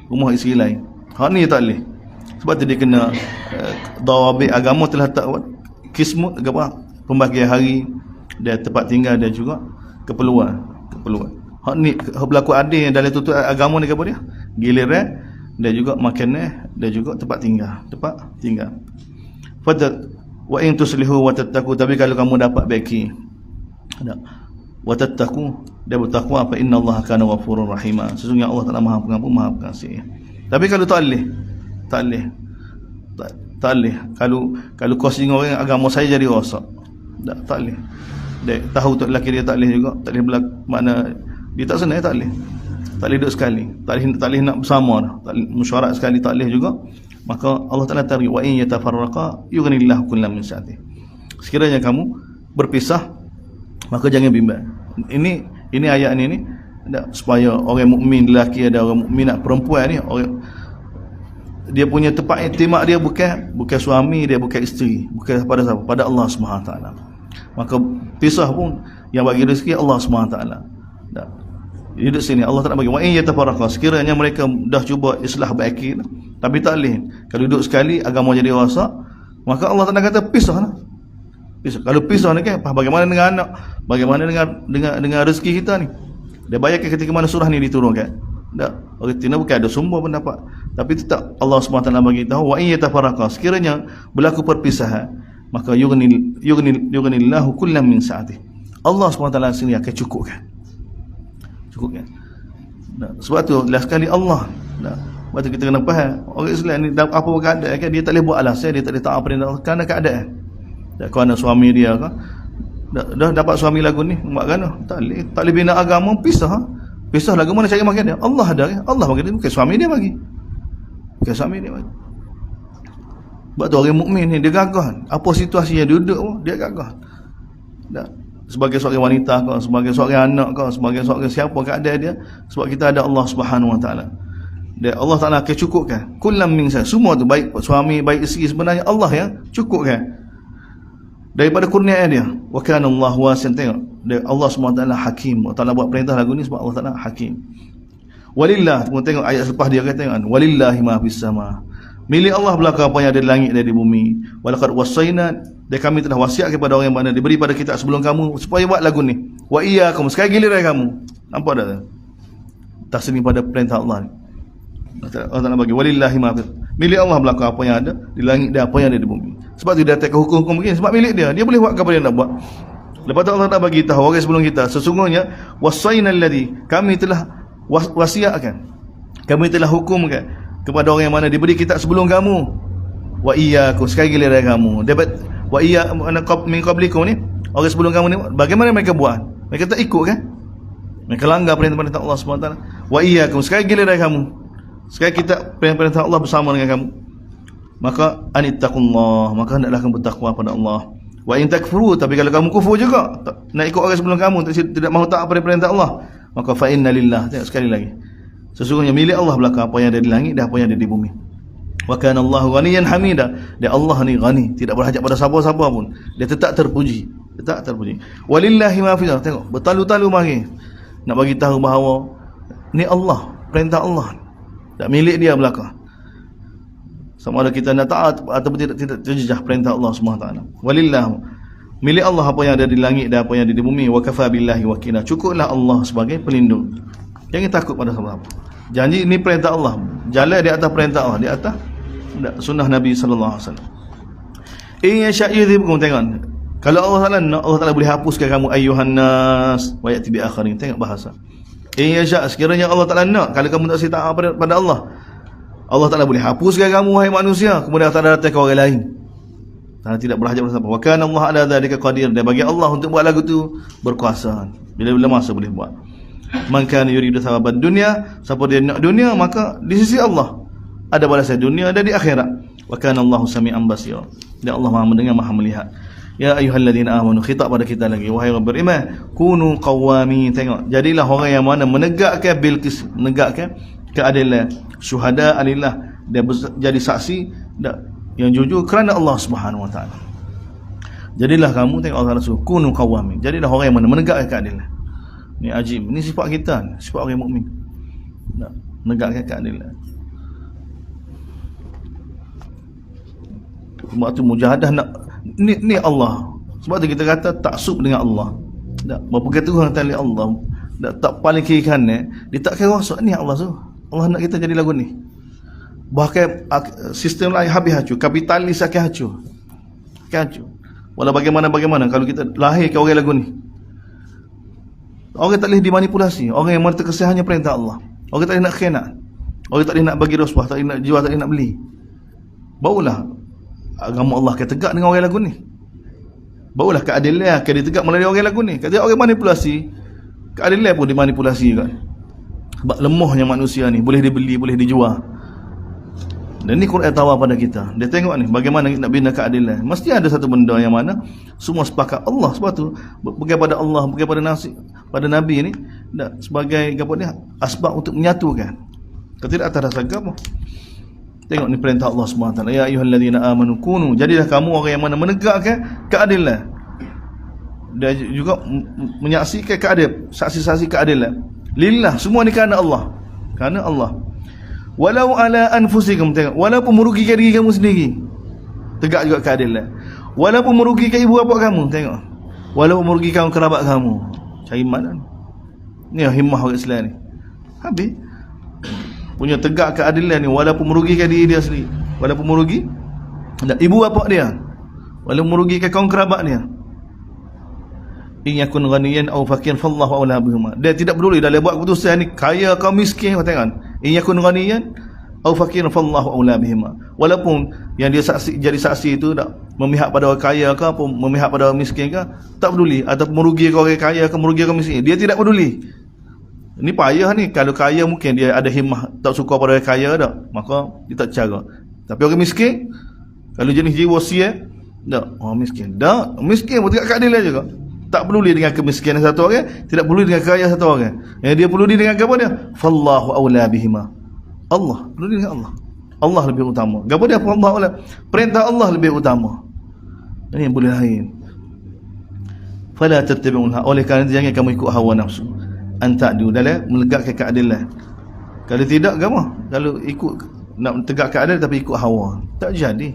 rumah isteri lain. Hak ni tak boleh. Sebab tu dia kena dawabit agama telah tak kismut apa pembagian hari dan tempat tinggal dan juga keperluan. Hak ni berlaku adil dalam tutup agama ni apa dia? Giliran dan juga makanan dan juga tempat tinggal. Fadal wa in tuslihu wa tattaqu, tapi kalau kamu dapat baiki wa tattaqu dan bertakwa, fa innallaha kana ghafurur rahim. Sesungguhnya Allah Taala Maha Pengampun, Maha Pengasih. Tapi kalau tak boleh. Kalau kau singgung orang agama saya jadi rosak. Tak boleh. Dia tahu tu lelaki dia tak boleh juga, tak boleh makna dia tak senang, tak boleh. Tak boleh duduk sekali. Tak boleh nak bersama dah. Tak boleh mesyuarat sekali, tak boleh juga. Maka Allah Taala tarik wa in yatafarraqa yughnillahu kullam min sa'ati. Sekiranya kamu berpisah maka jangan bimbang. Ini ayat ni supaya orang mukmin lelaki ada orang mukminat perempuan ni dia punya tempat iktimak dia bukan suami dia, bukan isteri, bukan pada siapa, pada Allah SWT. Maka pisah pun yang bagi rezeki Allah SWT. Hidup sini Allah tak bagi wa in yatafarraqa, sekiranya mereka dah cuba islah baiki tapi tak boleh, kalau duduk sekali agama jadi rosak, maka Allah tak kata pisahlah. Kalau pisah ni kan bagaimana dengan anak, bagaimana dengan rezeki kita ni. Dia bayangkan ketika mana surah ni diturunkan. Tak, orang Tina bukan ada sumber pendapat, tapi tetap Allah SWT bagi tahu wa in yatafarraqa, sekiranya berlaku perpisahan maka yughnillahu kullam min sa'ati. Allah SWT sendiri akan cukupkan. Sebab tu last sekali Allah. Sebab tu kita kena faham orang Islam ni apa keadaan kan, dia tak boleh buat alasan, dia tak boleh taat perintah kerana keadaan. Kerana suami dia kan dah dapat suami lagu ni buat kan, tak boleh bina agama, pisah lagu mana cari makan dia. Allah ada kan, Allah bagi dia, bukan suami dia bagi. Sebab tu orang mukmin ni dia gagah apa situasi yang duduk dia gagah. Sebagai seorang wanita kau, sebagai seorang anak kau, sebagai seorang siapa keadaan dia, sebab kita ada Allah Subhanahu Wa Taala. Dia Allah Taala akan cukupkan. Kullam min semua tu, baik suami baik isteri, sebenarnya Allah yang cukupkan daripada kurnia dia. Wa kana Allahu wasi'an. Tengok dia, Allah SWT hakim. Allah Taala buat perintah lagu ni sebab Allah Taala hakim. Walillah, tengok ayat selepas dia kata kan, walillahi ma fis sama. Milik Allah belaka apa yang ada di langit dan di bumi. Walaqad wasaina, dan kami telah wasiat kepada orang yang mana diberi pada kita sebelum kamu supaya buat lagu ni. Wa iyyakum, sekali giliran kamu. Nampak tak? Taslim pada perintah Allah ni. Allah Taala bagi walillahi ma fis. Milik Allah belaka apa yang ada di langit dan apa yang ada di bumi. Sebab tu dia attack hukum-hukum begini, sebab milik dia. Dia boleh buat apa dia nak buat. Lepas tu Allah Taala bagi tahu orang sebelum kita, sesungguhnya wasaina alladhi, kami telah wasiatkan, kami telah hukumkan kepada orang yang mana diberi kitab sebelum kamu. Wa iyyakum, sekali giliran kamu. Dapat wa iyya min qablikum ni, orang sebelum kamu ni bagaimana mereka buat? Mereka tak ikut kan? Mereka langgar perintah-perintah Allah SWT. Wa iyyakum, sekali giliran kamu. Sekali kita perintah Allah bersama dengan kamu. Maka anittaqullah, maka hendaklah kamu bertakwa pada Allah. Wa in takfuru, tapi kalau kamu kufur juga, nak ikut orang sebelum kamu, tidak mahu taat pada perintah Allah, maka fa inna lillah. Tengok sekali lagi, sesungguhnya milik Allah belaka apa yang ada di langit dan apa yang ada di bumi. Wa kana Allahu ghaniyan hamida. Dia Allah ni ghani, tidak berhajat pada siapa-siapa pun. Dia tetap terpuji, tetap terpuji. Walillahi ma fil. Tengok bertalu-talu mari nak bagi tahu bahawa ni Allah, perintah Allah, tak milik dia belaka. Sama ada kita nak taat ataupun tidak terjejah perintah Allah SWT. Walillah, milik Allah apa yang ada di langit dan apa yang ada di bumi. Wa kafa billahi wakila, cukuplah Allah sebagai pelindung. Jangan takut pada siapa-siapa. Janji ini perintah Allah, jalan di atas perintah Allah, di atas sunnah Nabi sallallahu alaihi wasallam. In yasha yudhibkum. Tengok, kalau Allah Taala nak, Allah Taala boleh hapuskan kamu ayyuhan nas wa ya'ti bi akharin. Tengok bahasa. In yasha, sekiranya Allah Taala nak, kalau kamu tak taat pada Allah, Allah Taala boleh hapuskan kamu wahai manusia, kemudian Allah Taala datang ke orang lain. Taala tidak berhajat pada siapa. Wa kana Allah ala dzalika qadir. Dan bagi Allah untuk buat lagu tu berkuasa. Bila-bila masa boleh buat. Man kana yuridu thawabad dunya, siapa dia nak dunia, maka di sisi Allah ada balasan dunia dan di akhirat. Wa kana Allahu sami'an basira. Dan Allah Maha mendengar, Maha melihat. Ya ayyuhalladzina amanu, khitab pada kita lagi, wahai orang beriman, kunu qawamin. Tengok, jadilah orang yang mana menegakkan bil qist, menegakkan keadilan, syuhada alillah, dan jadi saksi yang jujur kerana Allah Subhanahu wa taala. Jadilah kamu, tengok Allah Rasul, kunu qawamin, jadilah orang yang mana menegakkan keadilan. Ni ajib, ni sifat kita, sifat orang mukmin. Nak menegakkan keadilan. Sebab tu mujahadah nak ni Allah. Sebab tu kita kata taksub dengan Allah. Tak berpegang teguh dengan Allah. Tak paling kiri kanan, dia tak kira rasa ni Allah tu. Allah nak kita jadi lagu ni. Bahkan sistem lain habis hancur, kapitalis akan hancur. Akan hancur. Walau bagaimana kalau kita lahir ke orang lagu ni. Orang tak boleh dimanipulasi. Orang yang mana terkesan hanya perintah Allah. Orang tak boleh nak khianat. Orang tak boleh nak bagi rasuah, tak boleh nak jual, tak boleh nak beli. Barulah agama Allah akan tegak dengan orang lagu ni. Barulah keadilan akan ditegak melalui orang lagu ni. Kalau orang manipulasi, keadilan pun dimanipulasi juga. Sebab lemahnya manusia ni, boleh dibeli, boleh dijual. Dan ni Quran tawar pada kita. Dia tengok ni bagaimana nak bina keadilan. Mesti ada satu benda yang mana semua sepakat Allah. Sebab tu pergi pada Allah, pergi pada pada Nabi ni sebagai apa ni, asbab untuk menyatukan. Kalau tidak atas dasar apa? Tengok ni perintah Allah SWT. Ya ayyuhalladzina amanu kunu, jadilah kamu orang yang mana menegakkan keadilan. Dan juga menyaksikan keadilan, saksi-saksi keadilan. Lillah, semua ni kerana Allah. Kerana Allah. Walau ala anfusikum, tengok, walaupun merugikan diri kamu sendiri, tegak juga keadilan. Walaupun merugikan ibu bapa kamu, tengok, walaupun merugikan kerabat kamu, cari mana ni himmah orang Islam ni. Habis punya tegak keadilan ni, walaupun merugikan diri dia sendiri, walaupun merugi ibu bapa dia, walaupun merugikan kaum kerabat dia. In yakun ghaniyan aw faqiran fallahu aula bihuma. Dia tidak peduli dalam buat keputusan ni kaya kau miskin, tengok. In yakun ghaniyan aw faqiran fallahu aula bihima. Walaupun yang dia saksi, jadi saksi itu tak memihak pada orang kaya ke apa, memihak pada orang miskin ke, tak peduli. Atau merugikan orang kaya ke, merugikan orang miskin, dia tidak peduli. Ini payah ni. Kalau kaya mungkin dia ada himmah, tak suka pada orang kaya dah, maka dia tak cara. Tapi orang miskin, kalau jenis jiwa sia, tak, orang miskin dah, miskin pun tidak keadilan juga. Tak peduli dengan kemiskinan satu orang, tidak peduli dengan kaya satu orang. Yang dia peduli dengan apa dia? Fallahu aula bihima. Allah, peduli dengan Allah. Allah lebih utama. Gapo dia Allah, perintah Allah lebih utama. Ini yang boleh lain. Fala tattabi'ul hawa, oleh kerana jangan kamu ikut hawa nafsu. Anta'du dalam menegakkan keadilan. Kalau tidak kamu, kalau ikut nak tegak keadilan tapi ikut hawa, tak jadi.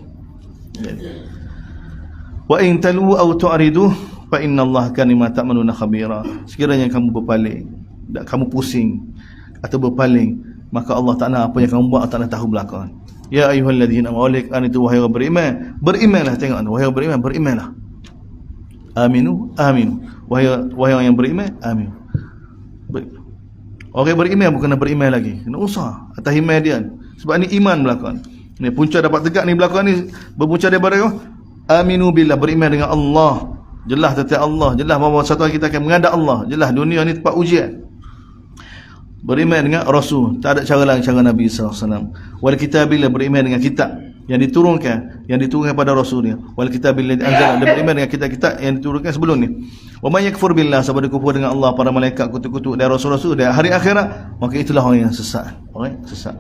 Wa in talu aw tu'ridu fa innallaha kana bima ta'maluna khabira. Sekiranya kamu berpaling, kamu pusing atau berpaling, maka Allah Ta'ala apa yang kamu buat Allah Ta'ala tahu belakang. Ya ayyuhalladzina amanu wahai orang beriman, berimanlah. Tengok wahai orang beriman, berimanlah. Aminu, aminu. Wahai orang yang beriman, amin. Orang beriman bukan nak beriman lagi, kena usah atas iman dia. Sebab ni iman belakang. Ni punca dapat tegak ni belakang ni berpunca daripada aminu billah, beriman dengan Allah. Jelas tentang Allah, jelas bahawa satu hari kita akan menghadap Allah. Jelas dunia ni tempat ujian. Beriman dengan Rasul, tak ada cara lain cara Nabi SAW. Wal kitabillah, beriman dengan kitab yang diturunkan pada Rasulnya. Wal kitabillah anzala, beriman dengan kitab-kitab yang diturunkan sebelum ni. Wa may yakfur billah, siapa dia kufur dengan Allah, para malaikat, kutu-kutu dan rasul-rasul dan hari akhirat, maka itulah orang yang sesat. Orang sesat.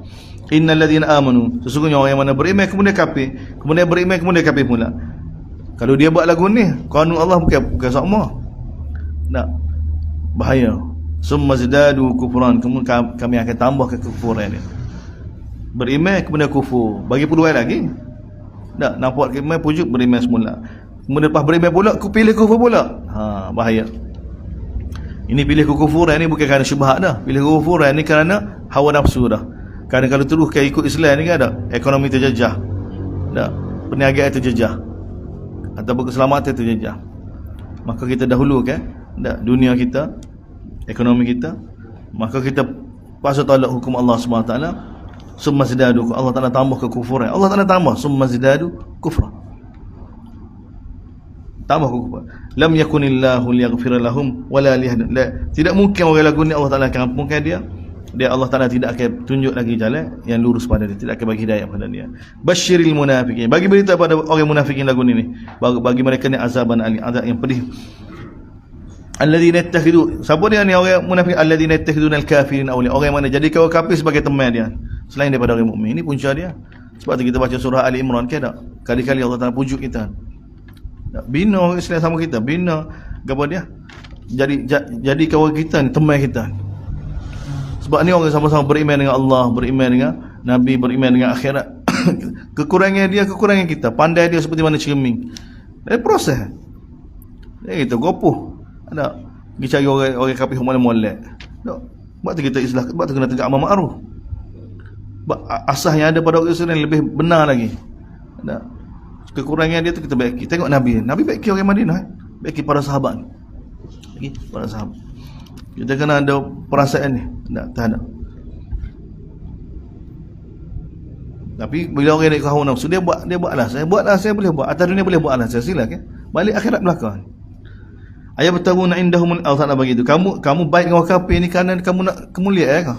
Innal ladzina amanu, sesungguhnya orang yang mana beriman kemudian kafir, kemudian beriman kemudian kafir pula. Kalau dia buat lagu ni, kanun Allah bukan sama. Tak. Bahaya. Summa zidadu kufran, kemudian kami akan tambah kekufuran dia. Beriman kemudian kufur, bagi peluang lagi. Tak nampak kemai pujuk beriman semula. Kemudian lepas beriman pula aku pilih kufur pula. Bahaya. Ini pilih kekufuran ni bukan kerana syubhat dah. Pilih kekufuran ni kerana hawa nafsu dah. Kerana kalau teruskan ikut Islam ni kan ada ekonomi terjejah. Tak, perniagaan terjejah. Ataupun keselamatan terjejah. Maka kita dahulukan dunia kita, ekonomi kita, maka kita pasal tolak hukum Allah SWT. Summa zidadu, Allah Ta'ala tambah kekufuran. Allah Ta'ala tambah summa zidadu kufra, tambah kekufuran. Lam yakunillahu liyaghfira lahum wala liyahdihim. Tidak mungkin orang lagu ni Allah Ta'ala akan ampunkan dia. Allah Ta'ala tidak akan tunjuk lagi jalan yang lurus pada dia, tidak akan bagi hidayah pada dia. Basyiril munafiqin, bagi berita pada orang munafikin lagu ni, bagi mereka ni azaban alim, azab yang pedih. Alladzina yattakhidun, siapa dia ni orang munafik? Alladzina yattakhiduna al-kafirin awliya, orang yang mana jadikan orang kafir sebagai teman dia selain daripada orang mukmin. Ini punca dia. Sebab tu kita baca surah Ali Imran ke tak? Kali-kali Allah Taala pujuk kita. Bina orang Islam sama kita, bina apa dia? Jadi kawan kita ni, teman kita. Sebab ni orang sama-sama beriman dengan Allah, beriman dengan Nabi, beriman dengan akhirat. Kekurangan dia, kekurangan kita. Pandai dia seperti mana cermin. Dari proses. Dia kita gopoh. Ada pergi cari orang kafir molek-molek. Tak. Sebab tu kita islah, sebab tu kena tegak amar ma'ruf. Asas yang ada pada orang Islam lebih benar lagi. Tak. Kekurangan dia tu kita baiki. Tengok Nabi baiki orang Madinah, baiki para sahabat. Lagi para sahabat. Kita kena ada perasaan ni. Tak ada. Tapi bila orang nak hawa nafsu, dia buatlah. Saya boleh buat. Atas dunia boleh buatlah. Saya silakan. Balik akhirat belakang. Ayat bertawuna indahumul Allah bagi itu. Kamu baik dengan orang kafir ni kerana kamu nak kemuliaan ke?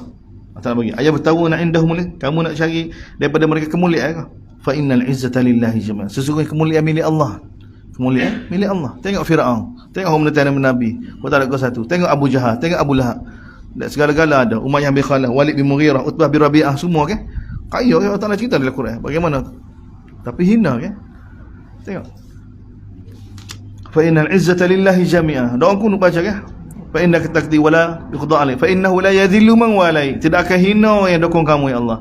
Allah bagi. Ayat bertawuna indahumul, kamu nak cari daripada mereka kemuliaan ke? Fa innal izzata lillahi jami'an. Sesungguhnya kemuliaan milik Allah. Kemuliaan milik Allah. Tengok Firaun, tengok orang menentang Nabi. Kota ke satu. Tengok Abu Jahal, tengok Abu Lahab. Dan segala-gala ada. Umayyah bin Khalaf, Walid bin Mughirah, Utbah bin Rabi'ah, semua kan? Kaya kan Allah Taala cerita dalam Quran. Bagaimana? Tapi hina kan? Tengok. Fa innal izzata lillahi jami'ah. Doa aku nak baca kan? Fa innaka taqdi wala yuqda alayk. Fa innahu la yadhillu man walai. Tidak akan hina orang yang dukung kamu ya Allah.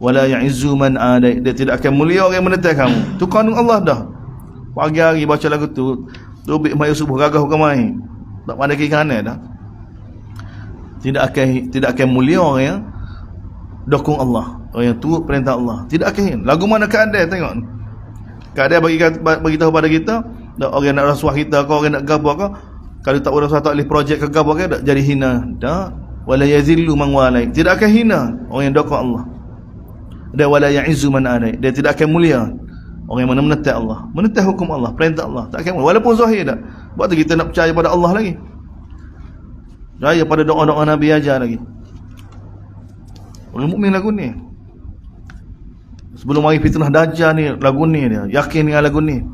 Wala ya'izzu man adai. Dia tidak akan mulia orang yang menentang kamu. Tu kanun Allah dah. Pagi hari baca lagu tu, Rubik Mayu Subuh gagah ke mai. Tak ada kiri kanan dah. Tidak akan mulia orang yang dukung Allah, orang yang turut perintah Allah. Tidak akan hina. Lagu mana keadaan tengok. Keadaan bagi tahu pada kita, orang nak rasuah kita ke, orang nak gabar ke, kalau tak rasuah tak boleh projek ke gabar ke, tak jadi hina. Tak. Wala yazillu man walai. Tidak akan hina orang yang dukung Allah. Dan wala ya'izzu man adai. Dia tidak akan mulia orang yang mana menentang Allah, menentang hukum Allah, perintah Allah. Tak akan mulia walaupun zahir dah. Sebab tu kita nak percaya pada Allah lagi. Percaya pada doa-doa Nabi ajar lagi. Orang mukmin lagu ni. Sebelum mari fitnah Dajjal ni, lagu ni dia yakin dengan lagu ni.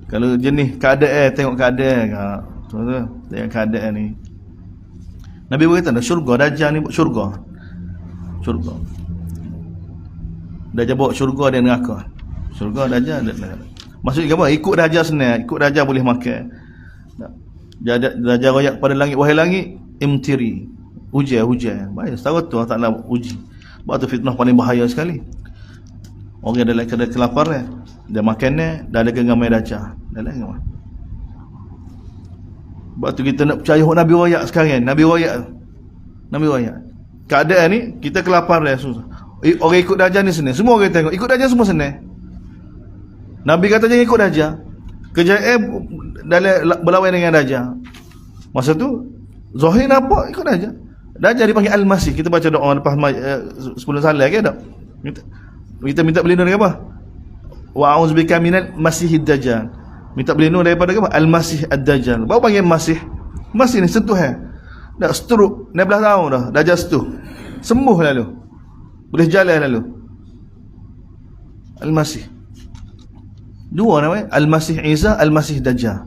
Kalau jenis keadaan, tengok keadaan. Tengok keadaan ni. Nabi berkata, syurga, Dajjal ni syurga. Syurga. Darjah bawa syurga dan neraka. Syurga darjah dan neraka. Maksudnya apa? Ikut darjah senang, ikut darjah boleh makan. Darjah royak pada langit, wahai langit, imtiri. Hujan. Baik, setara tu Allah Ta'ala uji. Sebab tu fitnah paling bahaya sekali. Orang dalam keadaan kelaparan, dia makan dah ada genggamai darjah. Dah ada genggamai. Sebab tu kita nak percaya Nabi royak sekarang. Nabi royak. Keadaan ni, kita kelaparan susah. Orang ikut darjah ni senang. Semua orang tengok, ikut darjah semua senang. Nabi kata jangan ikut darjah. Kejayaan dalam berlawan dengan darjah. Masa tu Zahir nampak ikut darjah. Darjah dipanggil Al-Masih. Kita baca doa lepas 10 salat ke tak? Kita minta berlindung dari apa? Wa a'udzubika minal masihid dajjal. Minta berlindung daripada apa? Al-Masih ad-Dajjal. Baru panggil Masih. Masih ni sentuhan. Dah stroke 16 tahun dah. Darjah setuh. Sembuh lalu. Boleh jalan lalu. Al-Masih. Dua namanya, Al-Masih Isa, Al-Masih Dajjal.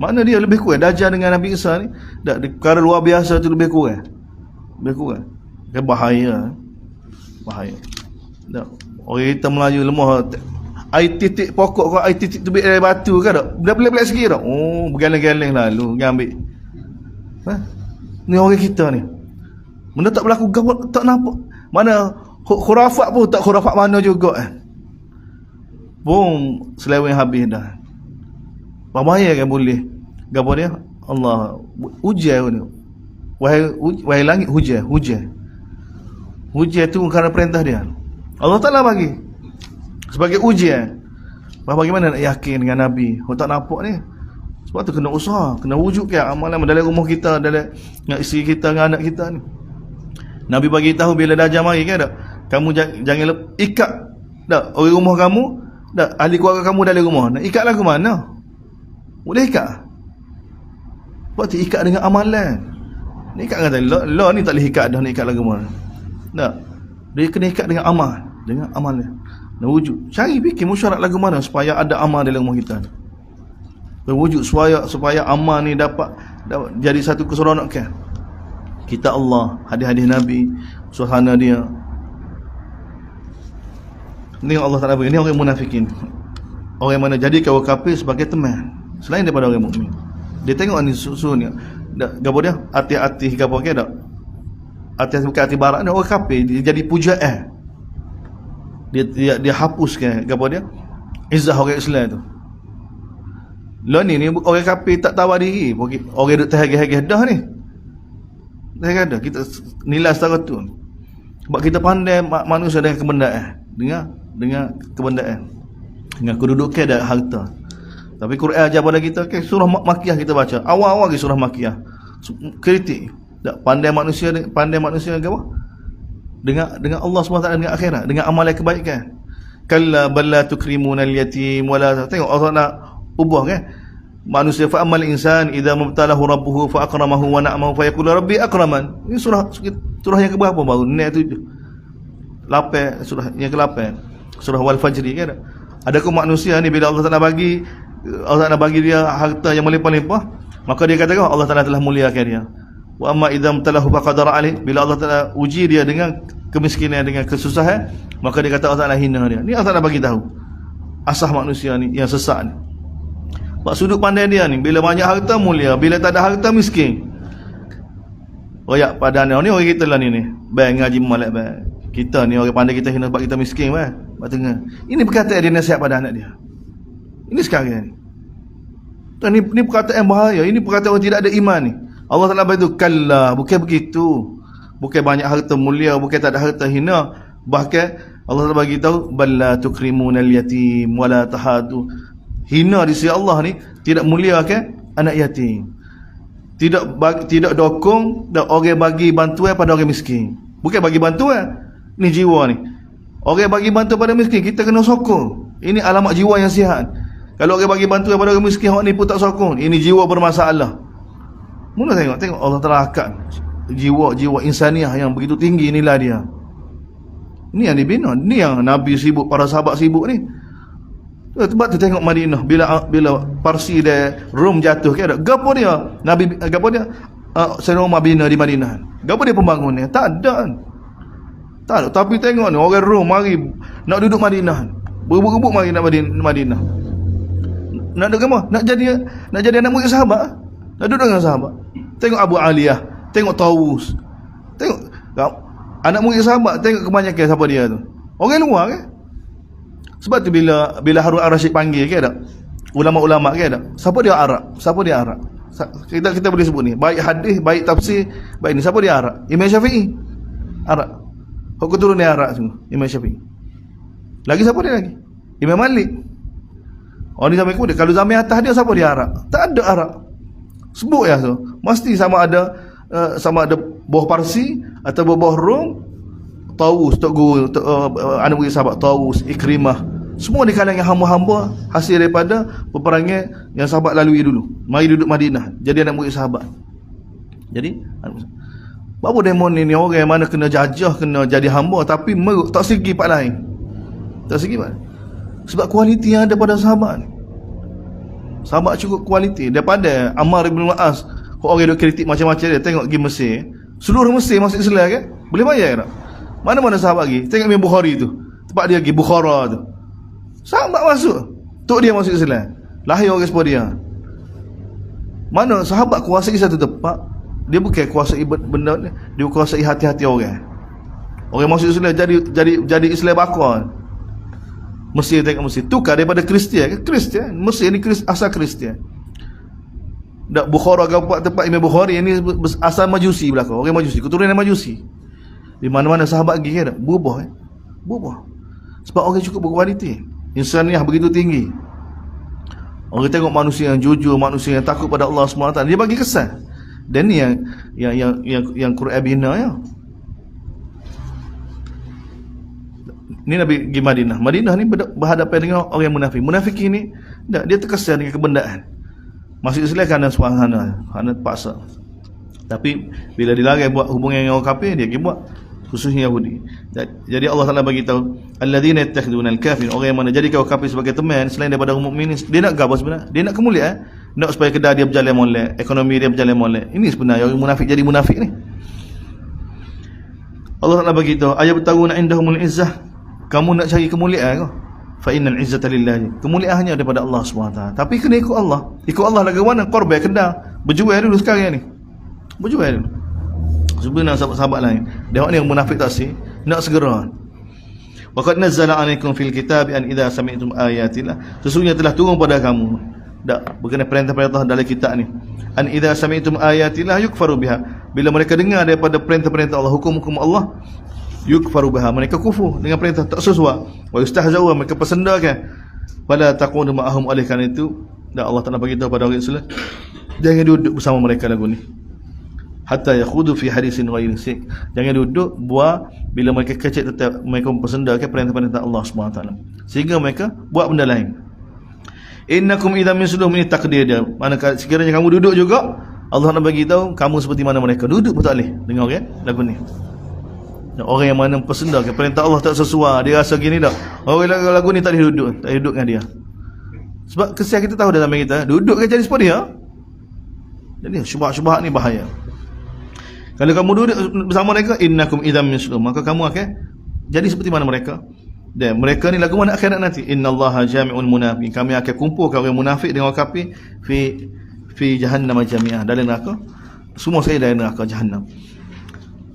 Mana dia lebih kurang Dajjal dengan Nabi Isa ni, perkara luar biasa tu lebih kurang. Dia bahaya. Orang kita Melayu lemah. Air titik pokok kau, air titik tubik dari batu ke tak? Dah pelik-pelik sikit tak? Oh, bergaling-galing lalu dia ambil. Ni orang kita ni. Benda tak berlaku, tak nampak. Mana khurafat pun tak khurafat mana juga Boom, seleweng habis dah. Bahaya kan boleh. Gapo dia? Allah hujan ni. Wahai langit hujan. Hujan tu kerana perintah dia. Allah Taala bagi sebagai ujian. Bagaimana nak yakin dengan Nabi? Orang tak nampak ni. Sebab tu kena usaha, kena wujudkan amalan dalam rumah kita, dalam dengan isteri kita, dengan anak kita ni. Nabi bagi tahu bila Dajjal mari kan tak? Kamu jangan ikat tak orang rumah kamu. Tak, ahli keluarga kamu dalam rumah. Nak ikat lagu mana? Boleh ikat. Sebab tu ikat dengan amalan. Ni ikat kata, ni tak boleh ikat dah, nak ikat lagu mana. Tak. Dia kena ikat dengan amal. Dengan amalan. Dan wujud. Cari fikir musyarat lagu mana supaya ada amal dalam rumah kita. Berwujud supaya amal ni dapat jadi satu keseronokan. Kita Allah, hadis-hadis Nabi, suasana dia. Ini Allah Ta'ala beri. Ini orang munafikin. Orang mana jadikan orang kafir sebagai teman selain daripada orang mukmin. Dia tengok ni susu ni. Gapo dia? Hati-hati gapo ke tak? Hati-hati bukan hati barat ni, orang kafir dia jadi pujaan. Dia hapuskan gapo dia? Izzah orang Islam tu. Lah ni orang kafir tak tahu diri. Orang duk terhagih-hagih dah ni. Dah ada kita nilai setara tu. Sebab kita pandai manusia dengan kebendaan. Dengan kebendaan, dengan kedudukan dan harta. Tapi Quran ajar pada kita surah Makkiyah kita baca. Awal-awal surah Makkiyah. Kritik. Tak pandai manusia apa? Dengan Allah SWT, dengan akhirat, dengan amalan kebaikan. Kalla balla tukrimuna al-yatim wala. Tengok Allah nak ubah kan? Manusia fa amal insan idza mubtalahu rabbuhu fa akramahu wa na'amahu fa yaqulu rabbi akraman. Ini surah yang keberapa baru? Ni 7. 8 surah yang ke-8. Surah Wal Fajri kan. Adakah manusia ni bila Allah Taala bagi dia harta yang melimpah-limpah, maka dia katakan Allah Taala telah muliakan dia. Wa amma idza mtalahu faqadara alaih, bila Allah Taala uji dia dengan kemiskinan, dengan kesusahan, maka dia kata Allah Taala hina dia. Ni Allah Taala bagi tahu asah manusia ni yang sesak ni. Sebab sudut pandai dia ni, bila banyak harta mulia, bila tak ada harta miskin. Royak padanya ni orang kita lah ni. Bang ngaji malak bang. Kita ni orang pandai kita hina sebab kita miskin bang. Tengah. Ini perkataan dia nasihat pada anak dia. Ini sekarang ni. Ini perkataan bahaya. Ini perkataan orang tidak ada iman ni. Allah Ta'ala beritahu, kalla, bukan begitu. Bukan banyak harta mulia, bukan tak ada harta hina. Bahkan Allah Ta'ala beritahu, balla tukrimunal yatim wala tahadu. Hina di sisi Allah ni tidak muliakan anak yatim. Tidak dokong dan orang bagi bantuan pada orang miskin. Bukan bagi bantuan. Ni jiwa ni. Orang bagi bantuan pada miskin, kita kena sokong. Ini alamat jiwa yang sihat. Kalau orang bagi bantuan pada orang miskin, orang ni pun tak sokong. Ini jiwa bermasalah. Mula tengok Allah Ta'ala akad jiwa insaniah yang begitu tinggi nilai dia. Ini yang dibina. Ini yang Nabi sibuk, para sahabat sibuk ni. Sebab tu tengok Madinah bila Parsi dan Rom jatuh ke ada. Gapo dia? Sayyidina Umar bina di Madinah. Gapo dia pembangunnya? Tak ada. Tak ada. Tapi tengok ni, orang Rom mari nak duduk Madinah. Berebut-rebut mari nak Madinah. Nak duduk apa? Nak jadi anak murid sahabat. Nak duduk dengan sahabat. Tengok Abu Aliyah, tengok Tawus. Tengok anak murid sahabat, tengok kebanyakan siapa dia tu. Orang luar kan? Sebab tu bila Harun Ar-Rasyid panggil ke tak? Ulama-ulama ke tak? Siapa dia Arab? Siapa dia Arab? Kita boleh sebut ni. Baik hadis, baik tafsir, baik ni. Siapa dia Arab? Imam Syafi'i. Arab. Kau keturunan Arab semua. Imam Syafi'i. Lagi siapa dia lagi? Imam Malik. Oh ni sampai kemudian. Kalau zaman atas dia, siapa dia Arab? Tak ada Arab. Sebut ya tu. Mesti sama ada buah Parsi atau buah Rom. Tawus, Tok Guru, anak murid sahabat Tawus, Ikrimah. Semua di kalangan hamba-hamba hasil daripada peperangan yang sahabat lalui dulu. Mari duduk Madinah, jadi anak murid sahabat. Jadi apa demon ni orang yang mana kena jajah, kena jadi hamba tapi tak segi pak lain. Tak segi pak. Sebab kualiti yang ada pada sahabat ni. Sahabat cukup kualiti. Daripada Ammar ibn Al-As, orang duk kritik macam-macam dia, tengok pergi Mesir. Seluruh Mesir masuk Islam kan? Boleh bayar tak? Mana-mana sahabat pergi. Tengok Imam Bukhari tu. Tempat dia pergi Bukhara tu. Sahabat masuk. Tok dia masuk Islam. Lahir orang seperti dia. Mana sahabat kuasai satu tempat, dia bukan kuasai benda ni, dia kuasai hati-hati orang. Orang masuk Islam jadi Islam bakar. Mesir tengok Mesir. Tukar daripada Kristian ke Kristian. Mesir ni asal Kristian. Dak Bukhara tempat Imam Bukhari ni asal Majusi belaka. Orang Majusi, keturunan Majusi. Di mana-mana sahabat pergi kan, berubah berubah. Sebab orang cukup berkualiti. Insaniah begitu tinggi. Orang tengok manusia yang jujur, manusia yang takut pada Allah SWT, dia bagi kesan. Dan ni yang Quran bina ya. Ni Nabi pergi Madinah. Madinah ni berhadapan dengan orang yang munafik. Munafik ni dia terkesan dengan kebendaan. Masuk Islam kerana suasana, kerana paksa. Tapi bila dilarang buat hubungan dengan orang kafir, dia pergi buat, khususnya Yahudi. Jadi Allah Taala bagi tahu, alladzina yattakhiduna al-kafir, orang yang mana jadikan orang kafir sebagai teman selain daripada orang mukmin. Dia nak apa sebenarnya? Dia nak kemuliaan, nak supaya kedai dia berjalan molek, ekonomi dia berjalan molek. Ini sebenarnya orang munafik jadi munafik ni. Allah Taala bagi tahu, ayabtaguna indahumul izzah, kamu nak cari kemuliaan ke? Fa innal izzata lillahi, kemuliaan hanya daripada Allah SWT. Tapi kena ikut Allah. Ikut Allah lagi mana? Korban kedai, berjual dulu sekarang ni. Berjual dulu. Sebenarnya sahabat-sahabat lain, dia ni yang munafik tak sih, nak segera. Waqad nazzala 'alaikum fil kitab an idza sami'tum ayatillah, sesungguhnya telah turun pada kamu berkenaan perintah-perintah dalam kitab ni. An idza sami'tum ayatillah yukfaru biha, bila mereka dengar daripada perintah-perintah Allah, hukum-hukum Allah, yukfaru biha, mereka kufur dengan perintah tak sesuai. Wa yustahza'u, mereka persendakan. Fala taqudu ma'ahum, oleh kerana itu dan Allah Taala bagi tahu pada orang Islam, jangan duduk bersama mereka lagu ni. Hatta yakhudu fi hadisin ghairi sik, jangan duduk buat bila mereka kecek tetap mereka mempersendakan perintah-perintah Allah SWT, sehingga mereka buat benda lain. Innakum idza mislum, ini takdir dia, manakala sekiranya kamu duduk juga, Allah nak bagi tahu kamu seperti mana mereka duduk pun tak boleh. Dengar kan lagu ni. Orang yang mana mempersendakan perintah Allah tak sesuai, dia rasa gini dah, orang lagu ni tak boleh duduk dengan dia. Sebab kesian kita tahu dalam kita, duduk kan jadi seperti dia. Jadi syubhat-syubhat ni bahaya. Kalau kamu duduk bersama mereka, innakum idzam mislum, maka kamu akan jadi seperti mana mereka. Dan mereka ni lagu mana akhirat nanti, innallaha jami'ul munafiqin, kami akan kumpulkan orang munafik dengan orang kafir fi jahannam jami'ah, dalam neraka, semua sekali dalam neraka jahannam.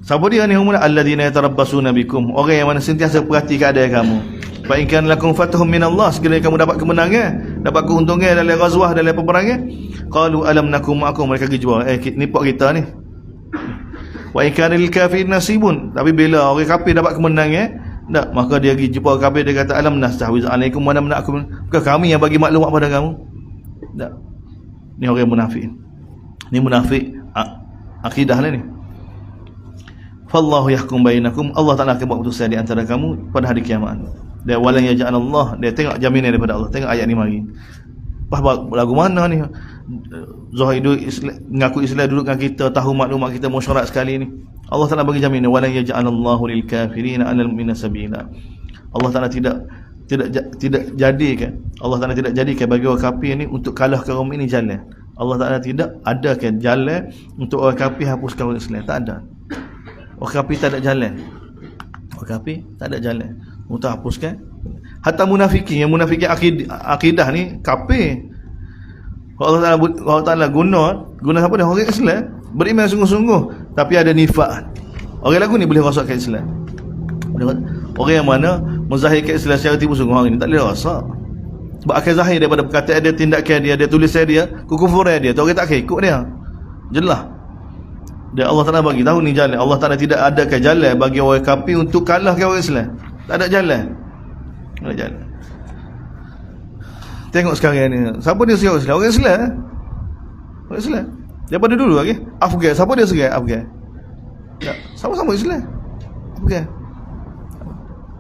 Siapa dia ni orang alladzina yatarabbasuna bikum, orang yang mana sentiasa perhati keadaan kamu. Fa in kana lakum fathum minallah, sekiranya kamu dapat kemenangan, dapat keuntungan dalam ghazwah, dalam peperangan, qalu alam nakum ma'akum, mereka jual nipak kita ni. Wa in kana lil kafirin nasibun, tapi bila orang kafir dapat kemenangan, tak, maka dia pergi jumpa kafir, dia kata alam nastahwiz alaikum wa namna'akum, bukan kami yang bagi maklumat pada kamu. Tak. Ni orang munafik. Ni munafik akidah ni. Fallahu yahkum bainakum, Allah Taala akan buat keputusan di antara kamu pada hari kiamat. Dia walan yaj'alallah, dia tengok jaminan daripada Allah. Tengok ayat ni mari. Lagu mana ni? Zahir ngaku Islam, duduk dengan kita, tahu maklumat kita, mesyuarat sekali ni. Allah Taala bagi jaminan, walan yaj'alallahu lil kafirin 'alal mu'minina sabila. Allah Taala tidak jadikan, Allah Taala tidak jadikan bagi orang kafir ni untuk kalahkan orang mukmin jalan. Allah Taala tidak adakan jalan untuk orang kafir hapuskan orang Islam, tak ada. Orang kafir tak ada jalan. Kafir tak ada jalan untuk hapuskan. Hatta munafikin, yang munafikin akidah ni kafir. Allah Ta'ala guna siapa dia? Orang Islam beriman sungguh-sungguh tapi ada nifak. Orang lagu ni boleh rasakkan Islam. Orang yang mana menzahirkan Islam secara tipu sungguh, orang ni tak boleh rasak. Sebab akan zahir daripada perkataan dia, tindakan dia, tulisan dia, kekufuran dia, tu orang tak ikut dia. Jelas. Dan Allah Ta'ala bagi tahu ni jalan. Allah Ta'ala tidak adakan jalan bagi orang kafir untuk kalahkan orang Islam. Tak ada jalan. Tak ada jalan. Tengok sekarang ni, siapa dia serang Islam? Orang Islam. Orang Islam. Daripada dulu lagi. Afghan, siapa dia serang? Afghan. Tak, sama-sama Islam. Afghan.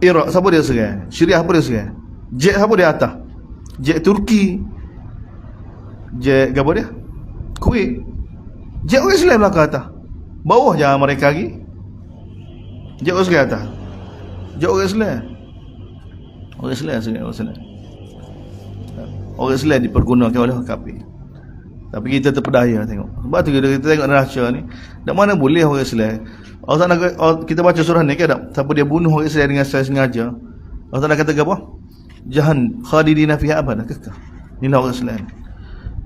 Iraq, siapa dia serang? Syria, apa dia serang? Jet, siapa dia atas? Jet Turki. Jet, apa dia? Kuwait. Jet orang Islam belakang atas. Bawah je mereka lagi. Jet orang Islam atas. Jet orang Islam. Orang Islam serang orang Islam. Orang Islam dipergunakan oleh orang kafir. Tapi kita terpedaya tengok. Sebab tu kita tengok neraca ni, tak mana boleh orang Islam. Kita baca surah ni kan tak? Siapa dia bunuh orang Islam dengan sengaja, Allah Ta'ala kata apa? Jahan khalidina fiha abada, kekal. Inilah orang Islam.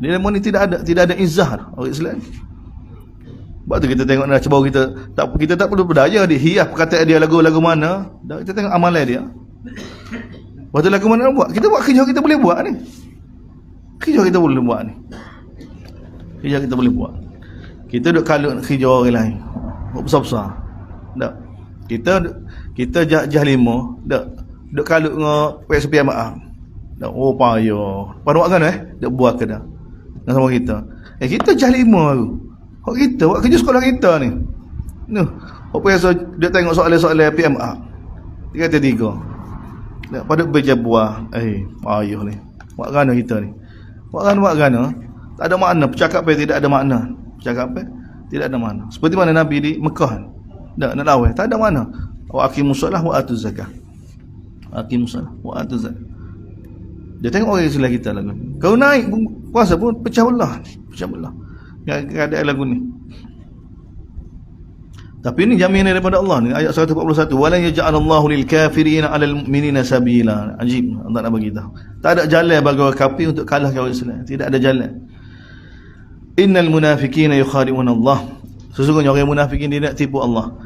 Dia ni tidak ada izzah orang Islam. Sebab tu kita tengok neraca baru kita tak perlu berdaya dia hias perkataan dia lagu-lagu mana. Kita tengok amalan dia. Waktu lagu mana buat? Kita buat kerja kita boleh buat ni. Kerja kita boleh buat ni. Kerja kita boleh buat. Kita duk kalut kerja orang lain. Buat besar-besar. Tak. Kita jah 5, tak. Duk kalut dengan PSP maaf. Tak. Oh payah. Pada buat kan duk buat ke dah. Dengan sama kita. Kita jah 5 tu. Hak kita buat kerja sekolah kita ni. Noh. Apa biasa dia tengok soalan-soalan PMA. 3 tak. Pada beja buah. Payah ni. Buat gana kita ni. Buat gana. Tak ada makna. Percakapan tidak ada makna. Percakapan tidak ada makna. Seperti mana Nabi di Mekah. Tak, nak lawai. Tak ada makna. Wa aqimus solah wa atuz zakah. Aqimus solah wa atuz zakah. Dia tengok orang Islam kita lagu ni. Kau naik puasa pun pecah belah. Pecah belah. Keadaan lagu ni. Tapi ini jaminan daripada Allah ni. Ayat 141. Wala yaj'alallahu lil kafirina 'alal mu'minina sabila. Ajib. Allah nak bagi tahu. Tak ada jalan bagi orang kafir untuk kalahkan orang Islam. Tidak ada jalan. Innal munafiqina yukhadi'una Allah. Sesungguhnya orang munafikin dia nak tipu Allah.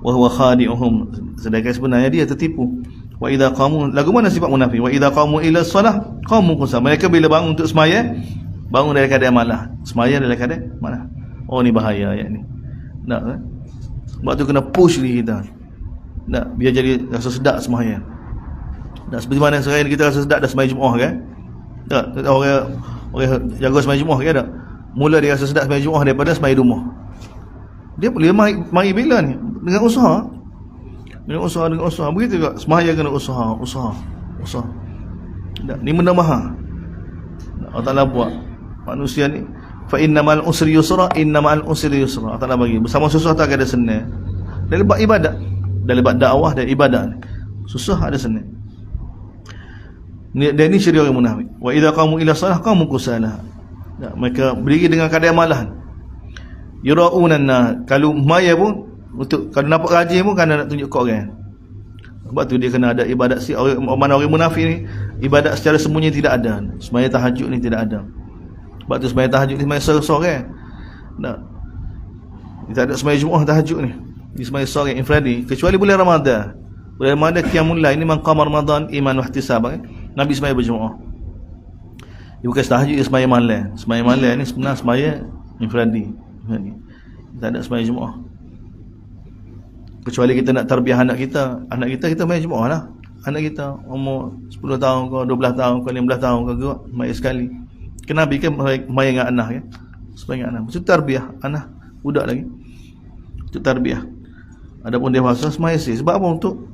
Wa huwa khadi'uhum. Sedangkan sebenarnya dia tertipu. Wa idza qamu, lagu mana sifat munafik? Wa idza qamu ila shalah qamu kusala. Mereka bila bangun untuk sembahyang, bangun dalam keadaan malas. Sembahyang dalam keadaan malas. Oh ni bahaya ayat ni. Tak kan? Sebab tu kena push diri kita. Tak, biar jadi rasa sedap sembahyang. Tak seperti mana sekarang kita rasa sedap dah sembahyang Jumaat kan? Tak, orang jaga sembahyang Jumaat kan tak? Mula dia rasa sedap sembahyang Jumaat daripada sembahyang rumah. Dia boleh mari bila ni? Dengan usaha. Dengan usaha. Begitu juga sembahyang kena usaha. Tak, ni benda mahal. Allah Ta'ala buat manusia ni fa innamal usri yusra, innamal usri yusra. Allah Ta'ala bagi bersama susah tak ada senang. Dalam bab ibadat, dalam bab dakwah dan ibadat susah ada senang. Dan ini ciri orang munafik. Wa idza qamu ila salah qamu kusala. Mereka berdiri dengan keadaan malas. Yura'una, kalau maya pun untuk kalau nampak rajin pun kerana nak tunjuk ke orang. Sebab tu dia kena ada ibadat si orang munafik ni, ibadat secara sembunyi tidak ada. Sembahyang tahajud ni tidak ada. Sebab tu sembahyang tahajud ni sembahyang sore-sore. Tak. Kita ada sembahyang Jumaat tahajud ni. Di sembahyang sore infradi kecuali bulan Ramadan. Bulan Ramadan qiyamul lail ni man qama Ramadan iman wa ihtisaban. Nabi sembahyang berjemaah. Dia bukan tahajud, dia sembahyang malam. Sembahyang malam ni sebenarnya sembahyang infradi. Kita ada sembahyang Jumaat. Kecuali kita nak tarbiyah anak kita sembahyang Jumaat lah. Anak kita umur 10 tahun ke 12 tahun ke 15 tahun ke sembahyang sekali. Kenapa kan sembahyang dengan anak kan? Sembahyang anak. Itu tarbiyah anak budak lagi. Itu tarbiyah. Adapun dewasa sembahyang sih. Sebab apa? Untuk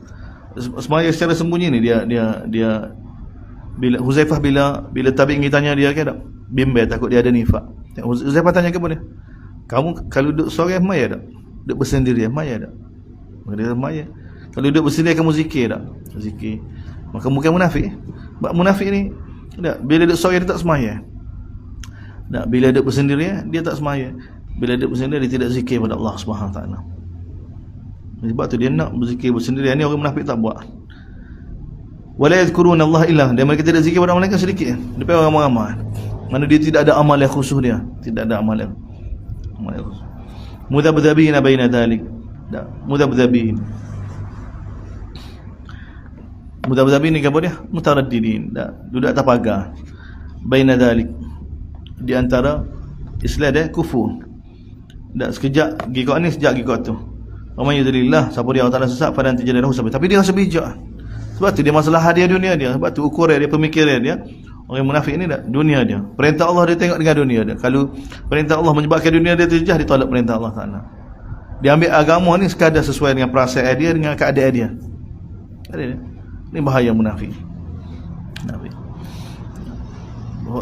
sembahyang secara sembunyi ni dia bila Huzaifah bila tabi'in tanya dia kan tak? Bimbang takut dia ada nifak. Huzaifah tanya kepada dia, kamu kalau duduk sore maya tak? Duduk bersendirian maya tak? Dia maya. Kalau duduk bersendirian kamu zikir tak? Zikir. Maka bukan munafik. Sebab munafik ni tak, bila duduk sore dia tak semaya. Tak, bila duduk bersendirian dia tak semaya. Bila duduk bersendirian dia tidak zikir pada Allah Subhanahu Wa Taala. Sebab tu dia nak berzikir bersendirian. Ni orang munafik tak buat. Wala yadhkuruna Allah illa, dan mereka tidak zikir pada mereka sedikit. Depan orang ramai. Mana dia tidak ada amal yang khusus dia. Tidak ada amal yang khusus. Mudhabdhabina baina dhalik. Mudhabdhabin. Mudhabdhabin ni apa dia? Mutaraddidin. Duduk atas pagar. Baina dhalik. Di antara Islam dan kufur. Sekejap pergi kat ni, sekejap pergi kat tu. Wa yudlillah, siapa dia Allah Taala sesat pada nanti jadi lahu sampai. Tapi dia rasa bijak. Sebab tu dia masalah dia dunia dia. Sebab tu ukuran dia, pemikiran dia. Orang munafik ni dah dunia dia. Perintah Allah dia tengok dengan dunia dia. Kalau perintah Allah menyebabkan dunia dia terjejah, dia tolak perintah Allah Taala. Dia ambil agama ni sekadar sesuai dengan perasaan dia, dengan keadaan dia. Ini bahaya munafik.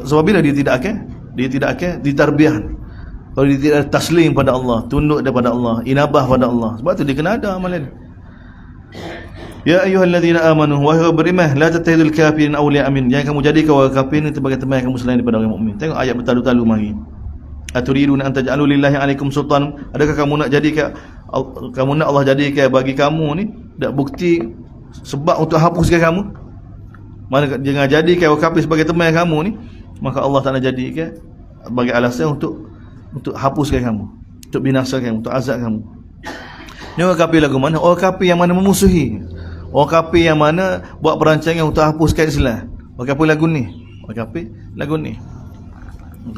Sebab bila dia tidak akan ditarbiah. Kalau dia tidak taslim pada Allah, tunduk daripada Allah, inabah pada Allah, sebab tu dia kena ada amalan. Ya ayyuhallazina amanu, wahai beriman, la tattakhidul kafirin awliya min. Jangan kamu jadikan orang kafir ni sebagai teman kamu selain daripada orang mukmin. Tengok ayat bertalu-talu mari. Aturiduna an taj'alu lillahi 'alaikum sultan. Adakah kamu nak jadikan Allah jadikan bagi kamu ni dak bukti sebab untuk hapuskan kamu? Mana jangan jadikan orang kafir sebagai teman kamu ni, maka Allah Taala jadikan sebagai alasan untuk hapuskan kamu, untuk binasakan kamu, untuk azab kamu. Ni orang kafir lagu mana? Orang kafir yang mana memusuhi, orang kafir yang mana buat perancangan untuk hapuskan Islam. Orang kafir lagu ni. Orang kafir lagu ni. Orang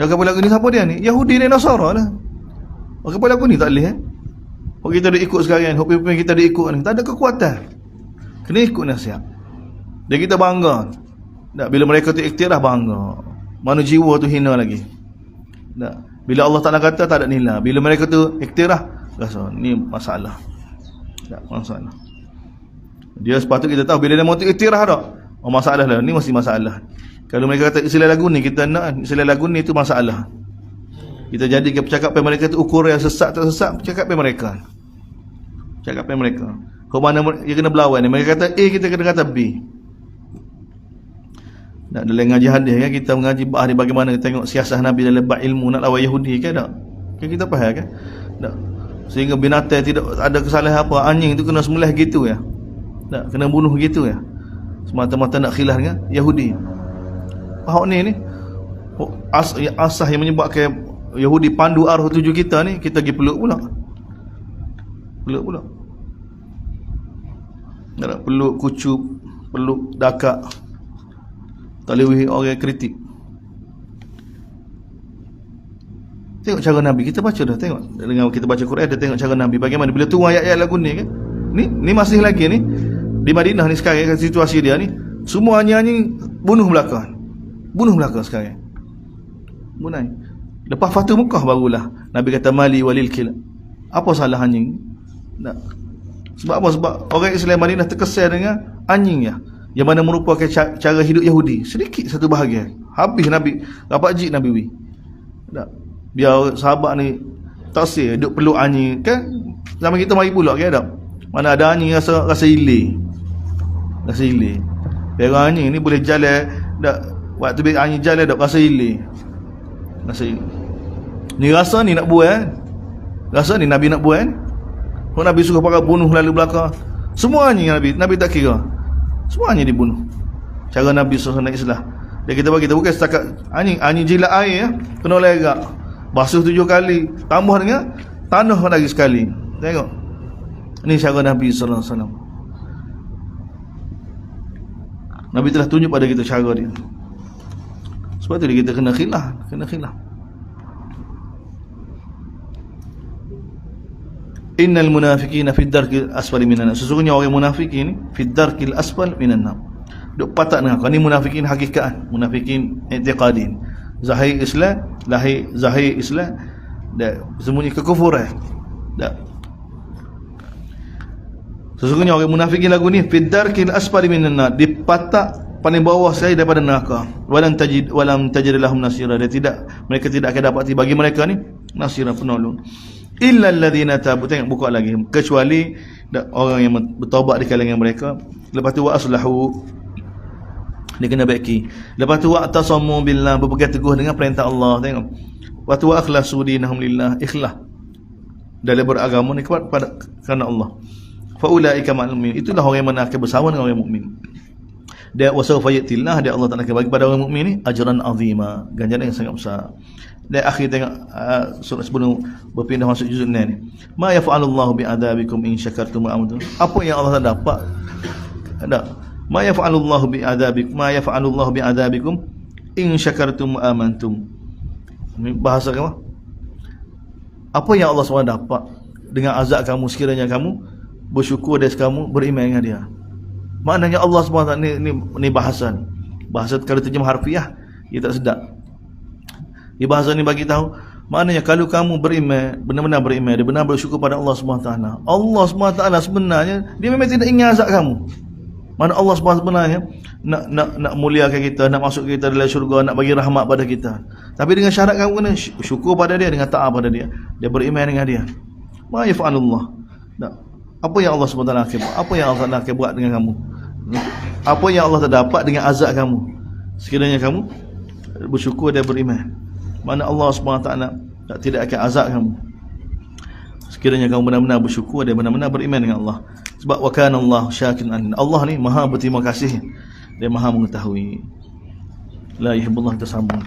kafir lagu ni siapa dia ni? Yahudi dan Nasara lah. Orang kafir lagu ni tak boleh Orang kita dah ikut sekarang, hukum kita dah ikut ni, tak ada kekuatan. Kena ikut nasihat. Dan kita bangga. Tak, bila mereka tu iktiraf bangga. Mana jiwa tu hina lagi. Tak. Bila Allah Taala kata tak ada nilai. Bila mereka tu iktiraf, rasa ni masalah. Tak, masalah. Dia sepatutnya kita tahu bila dia mau tu iktiraf dah. Oh masalah lah, ni mesti masalah. Kalau mereka kata istilah lagu ni, kita nak istilah lagu ni, itu masalah. Kita jadikan percakapan mereka tu ukur yang sesat tak sesat, percakapan mereka. Kau mana dia kena berlawan ni. Mereka kata A, kita kena kata B. Nak dalam ngaji hadis kan, kita mengaji bahas ni bagaimana kita tengok siasah Nabi dalam bab ilmu nak lawan Yahudi kan tak? Kan kita faham kan? Tak. Sehingga binatang tidak ada kesalahan apa, anjing tu kena sembelih gitu ya. Tak, kena bunuh gitu ya. Semata-mata nak khilaf dengan Yahudi. Hak ni asah yang menyebabkan Yahudi pandu arwah tuju kita ni, kita pergi peluk pula. Tak peluk kucup, peluk dakak. Tak boleh orang kritik. Tengok cara Nabi, kita baca dah, tengok dengan kita baca Quran dah, tengok cara Nabi bagaimana bila turun ayat-ayat lagu ni kan. Ni masih lagi ni di Madinah ni sekarang kan, situasi dia ni semua nyanyi bunuh belakang sekarang. Bunuh. Lepas Fatu Mekah barulah Nabi kata mali walil kil. Apa salah anjing? Tak. Sebab apa? Sebab orang Islam Madinah terkesan dengan anjing ya, yang mana merupakan cara hidup Yahudi. Sedikit satu bahagian. Habis Nabi dapat jik Nabi tak. Biar sahabat ni taksir duk peluk anjing kan. Zaman kita mari pula kan tak. Mana ada anjing rasa ilir. Biar anjing ni boleh jalan tak. Waktu bila anjing jalan tak rasa ilir. Ni rasa ni nak buat. Rasa ni Nabi nak buat. Kalau Nabi suruh pakai bunuh lalu belakang. Semua anjing Nabi tak kira. Semuanya dibunuh. Cara Nabi SAW Islam. Dia kita bagi kita bukan setakat anjing jilat air ya, kena lerak. Basuh 7 kali, tambah dengan tanah lagi sekali. Tengok. Ini cara Nabi SAW. Nabi telah tunjuk pada kita cara dia. Sebab tu kita kena khilaf. Innal munafiqina fid darkil asfali minan nar. Sesungguhnya orang munafikin fid darkil asfal minan nar. Duk patak dengan kau ni munafikin hakikat, munafikin i'tiqadin. Zahir Islam, zahir Islam dan sembunyi kekufuran. Tak. Sesungguhnya orang munafikin lagu ni fid darkil asfali minan nar, di patak paling bawah sekali daripada neraka. Walam tajid lahum nasira. Mereka tidak akan dapati bagi mereka ni nasira, penolong. Illa alladhina tabu. Tengok buka lagi, kecuali orang yang bertaubat di kalangan mereka. Lepas tu wa aslahu, dia kena baiki. Lepas tu wa atasamu billah, berpegang teguh dengan perintah Allah. Tengok. Wa tu akhlasu dinahum lillah, ikhlas dalam beragama ni kepada kerana Allah. Fa ulaika ma'al mu'minin, itulah orang yang mana akan bersama dengan orang mukmin. Dia wasaufa yatillah, dia Allah Taala akan bagi pada orang mukmin ni ajran azima, ganjaran yang sangat besar. Dan akhir tengok surah sebelum berpindah masuk juzuk ni. Ma yaf'alullahu bi'adabikum in syakartum wa amantum. Apa yang Allah dapat? Ada. Ma yaf'alullahu bi'adabikum in syakartum wa amantum. Bahasa kamu? Apa yang Allah SWT dapat dengan azab kamu sekiranya kamu bersyukur dan kamu beriman dengan dia. Maknanya Allah SWT ni bahasa kalau terjemah harfiah ia tak sedap. Di bahasa ni bagi tahu maknanya kalau kamu beriman, benar-benar beriman, dia benar bersyukur pada Allah SWT. Allah SWT sebenarnya dia memang tidak ingin azab kamu. Mana Allah SWT sebenarnya nak muliakan kita, nak masuk kita dalam syurga, nak bagi rahmat pada kita. Tapi dengan syarat kamu kena syukur pada dia, dengan taat pada dia, dia beriman dengan dia. Ma yaf'alullah. Apa yang Allah SWT akan buat? Apa yang Allah akan buat dengan kamu? Apa yang Allah terdapat dengan azab kamu sekiranya kamu bersyukur dan beriman? Mana Allah SWT tidak akan azab kamu sekiranya kamu benar-benar bersyukur dan benar-benar beriman dengan Allah. Sebab wa kana Allah syakiran alim. Allah ni maha berterima kasih, dia maha mengetahui. La ilaha illallah, kita sambung.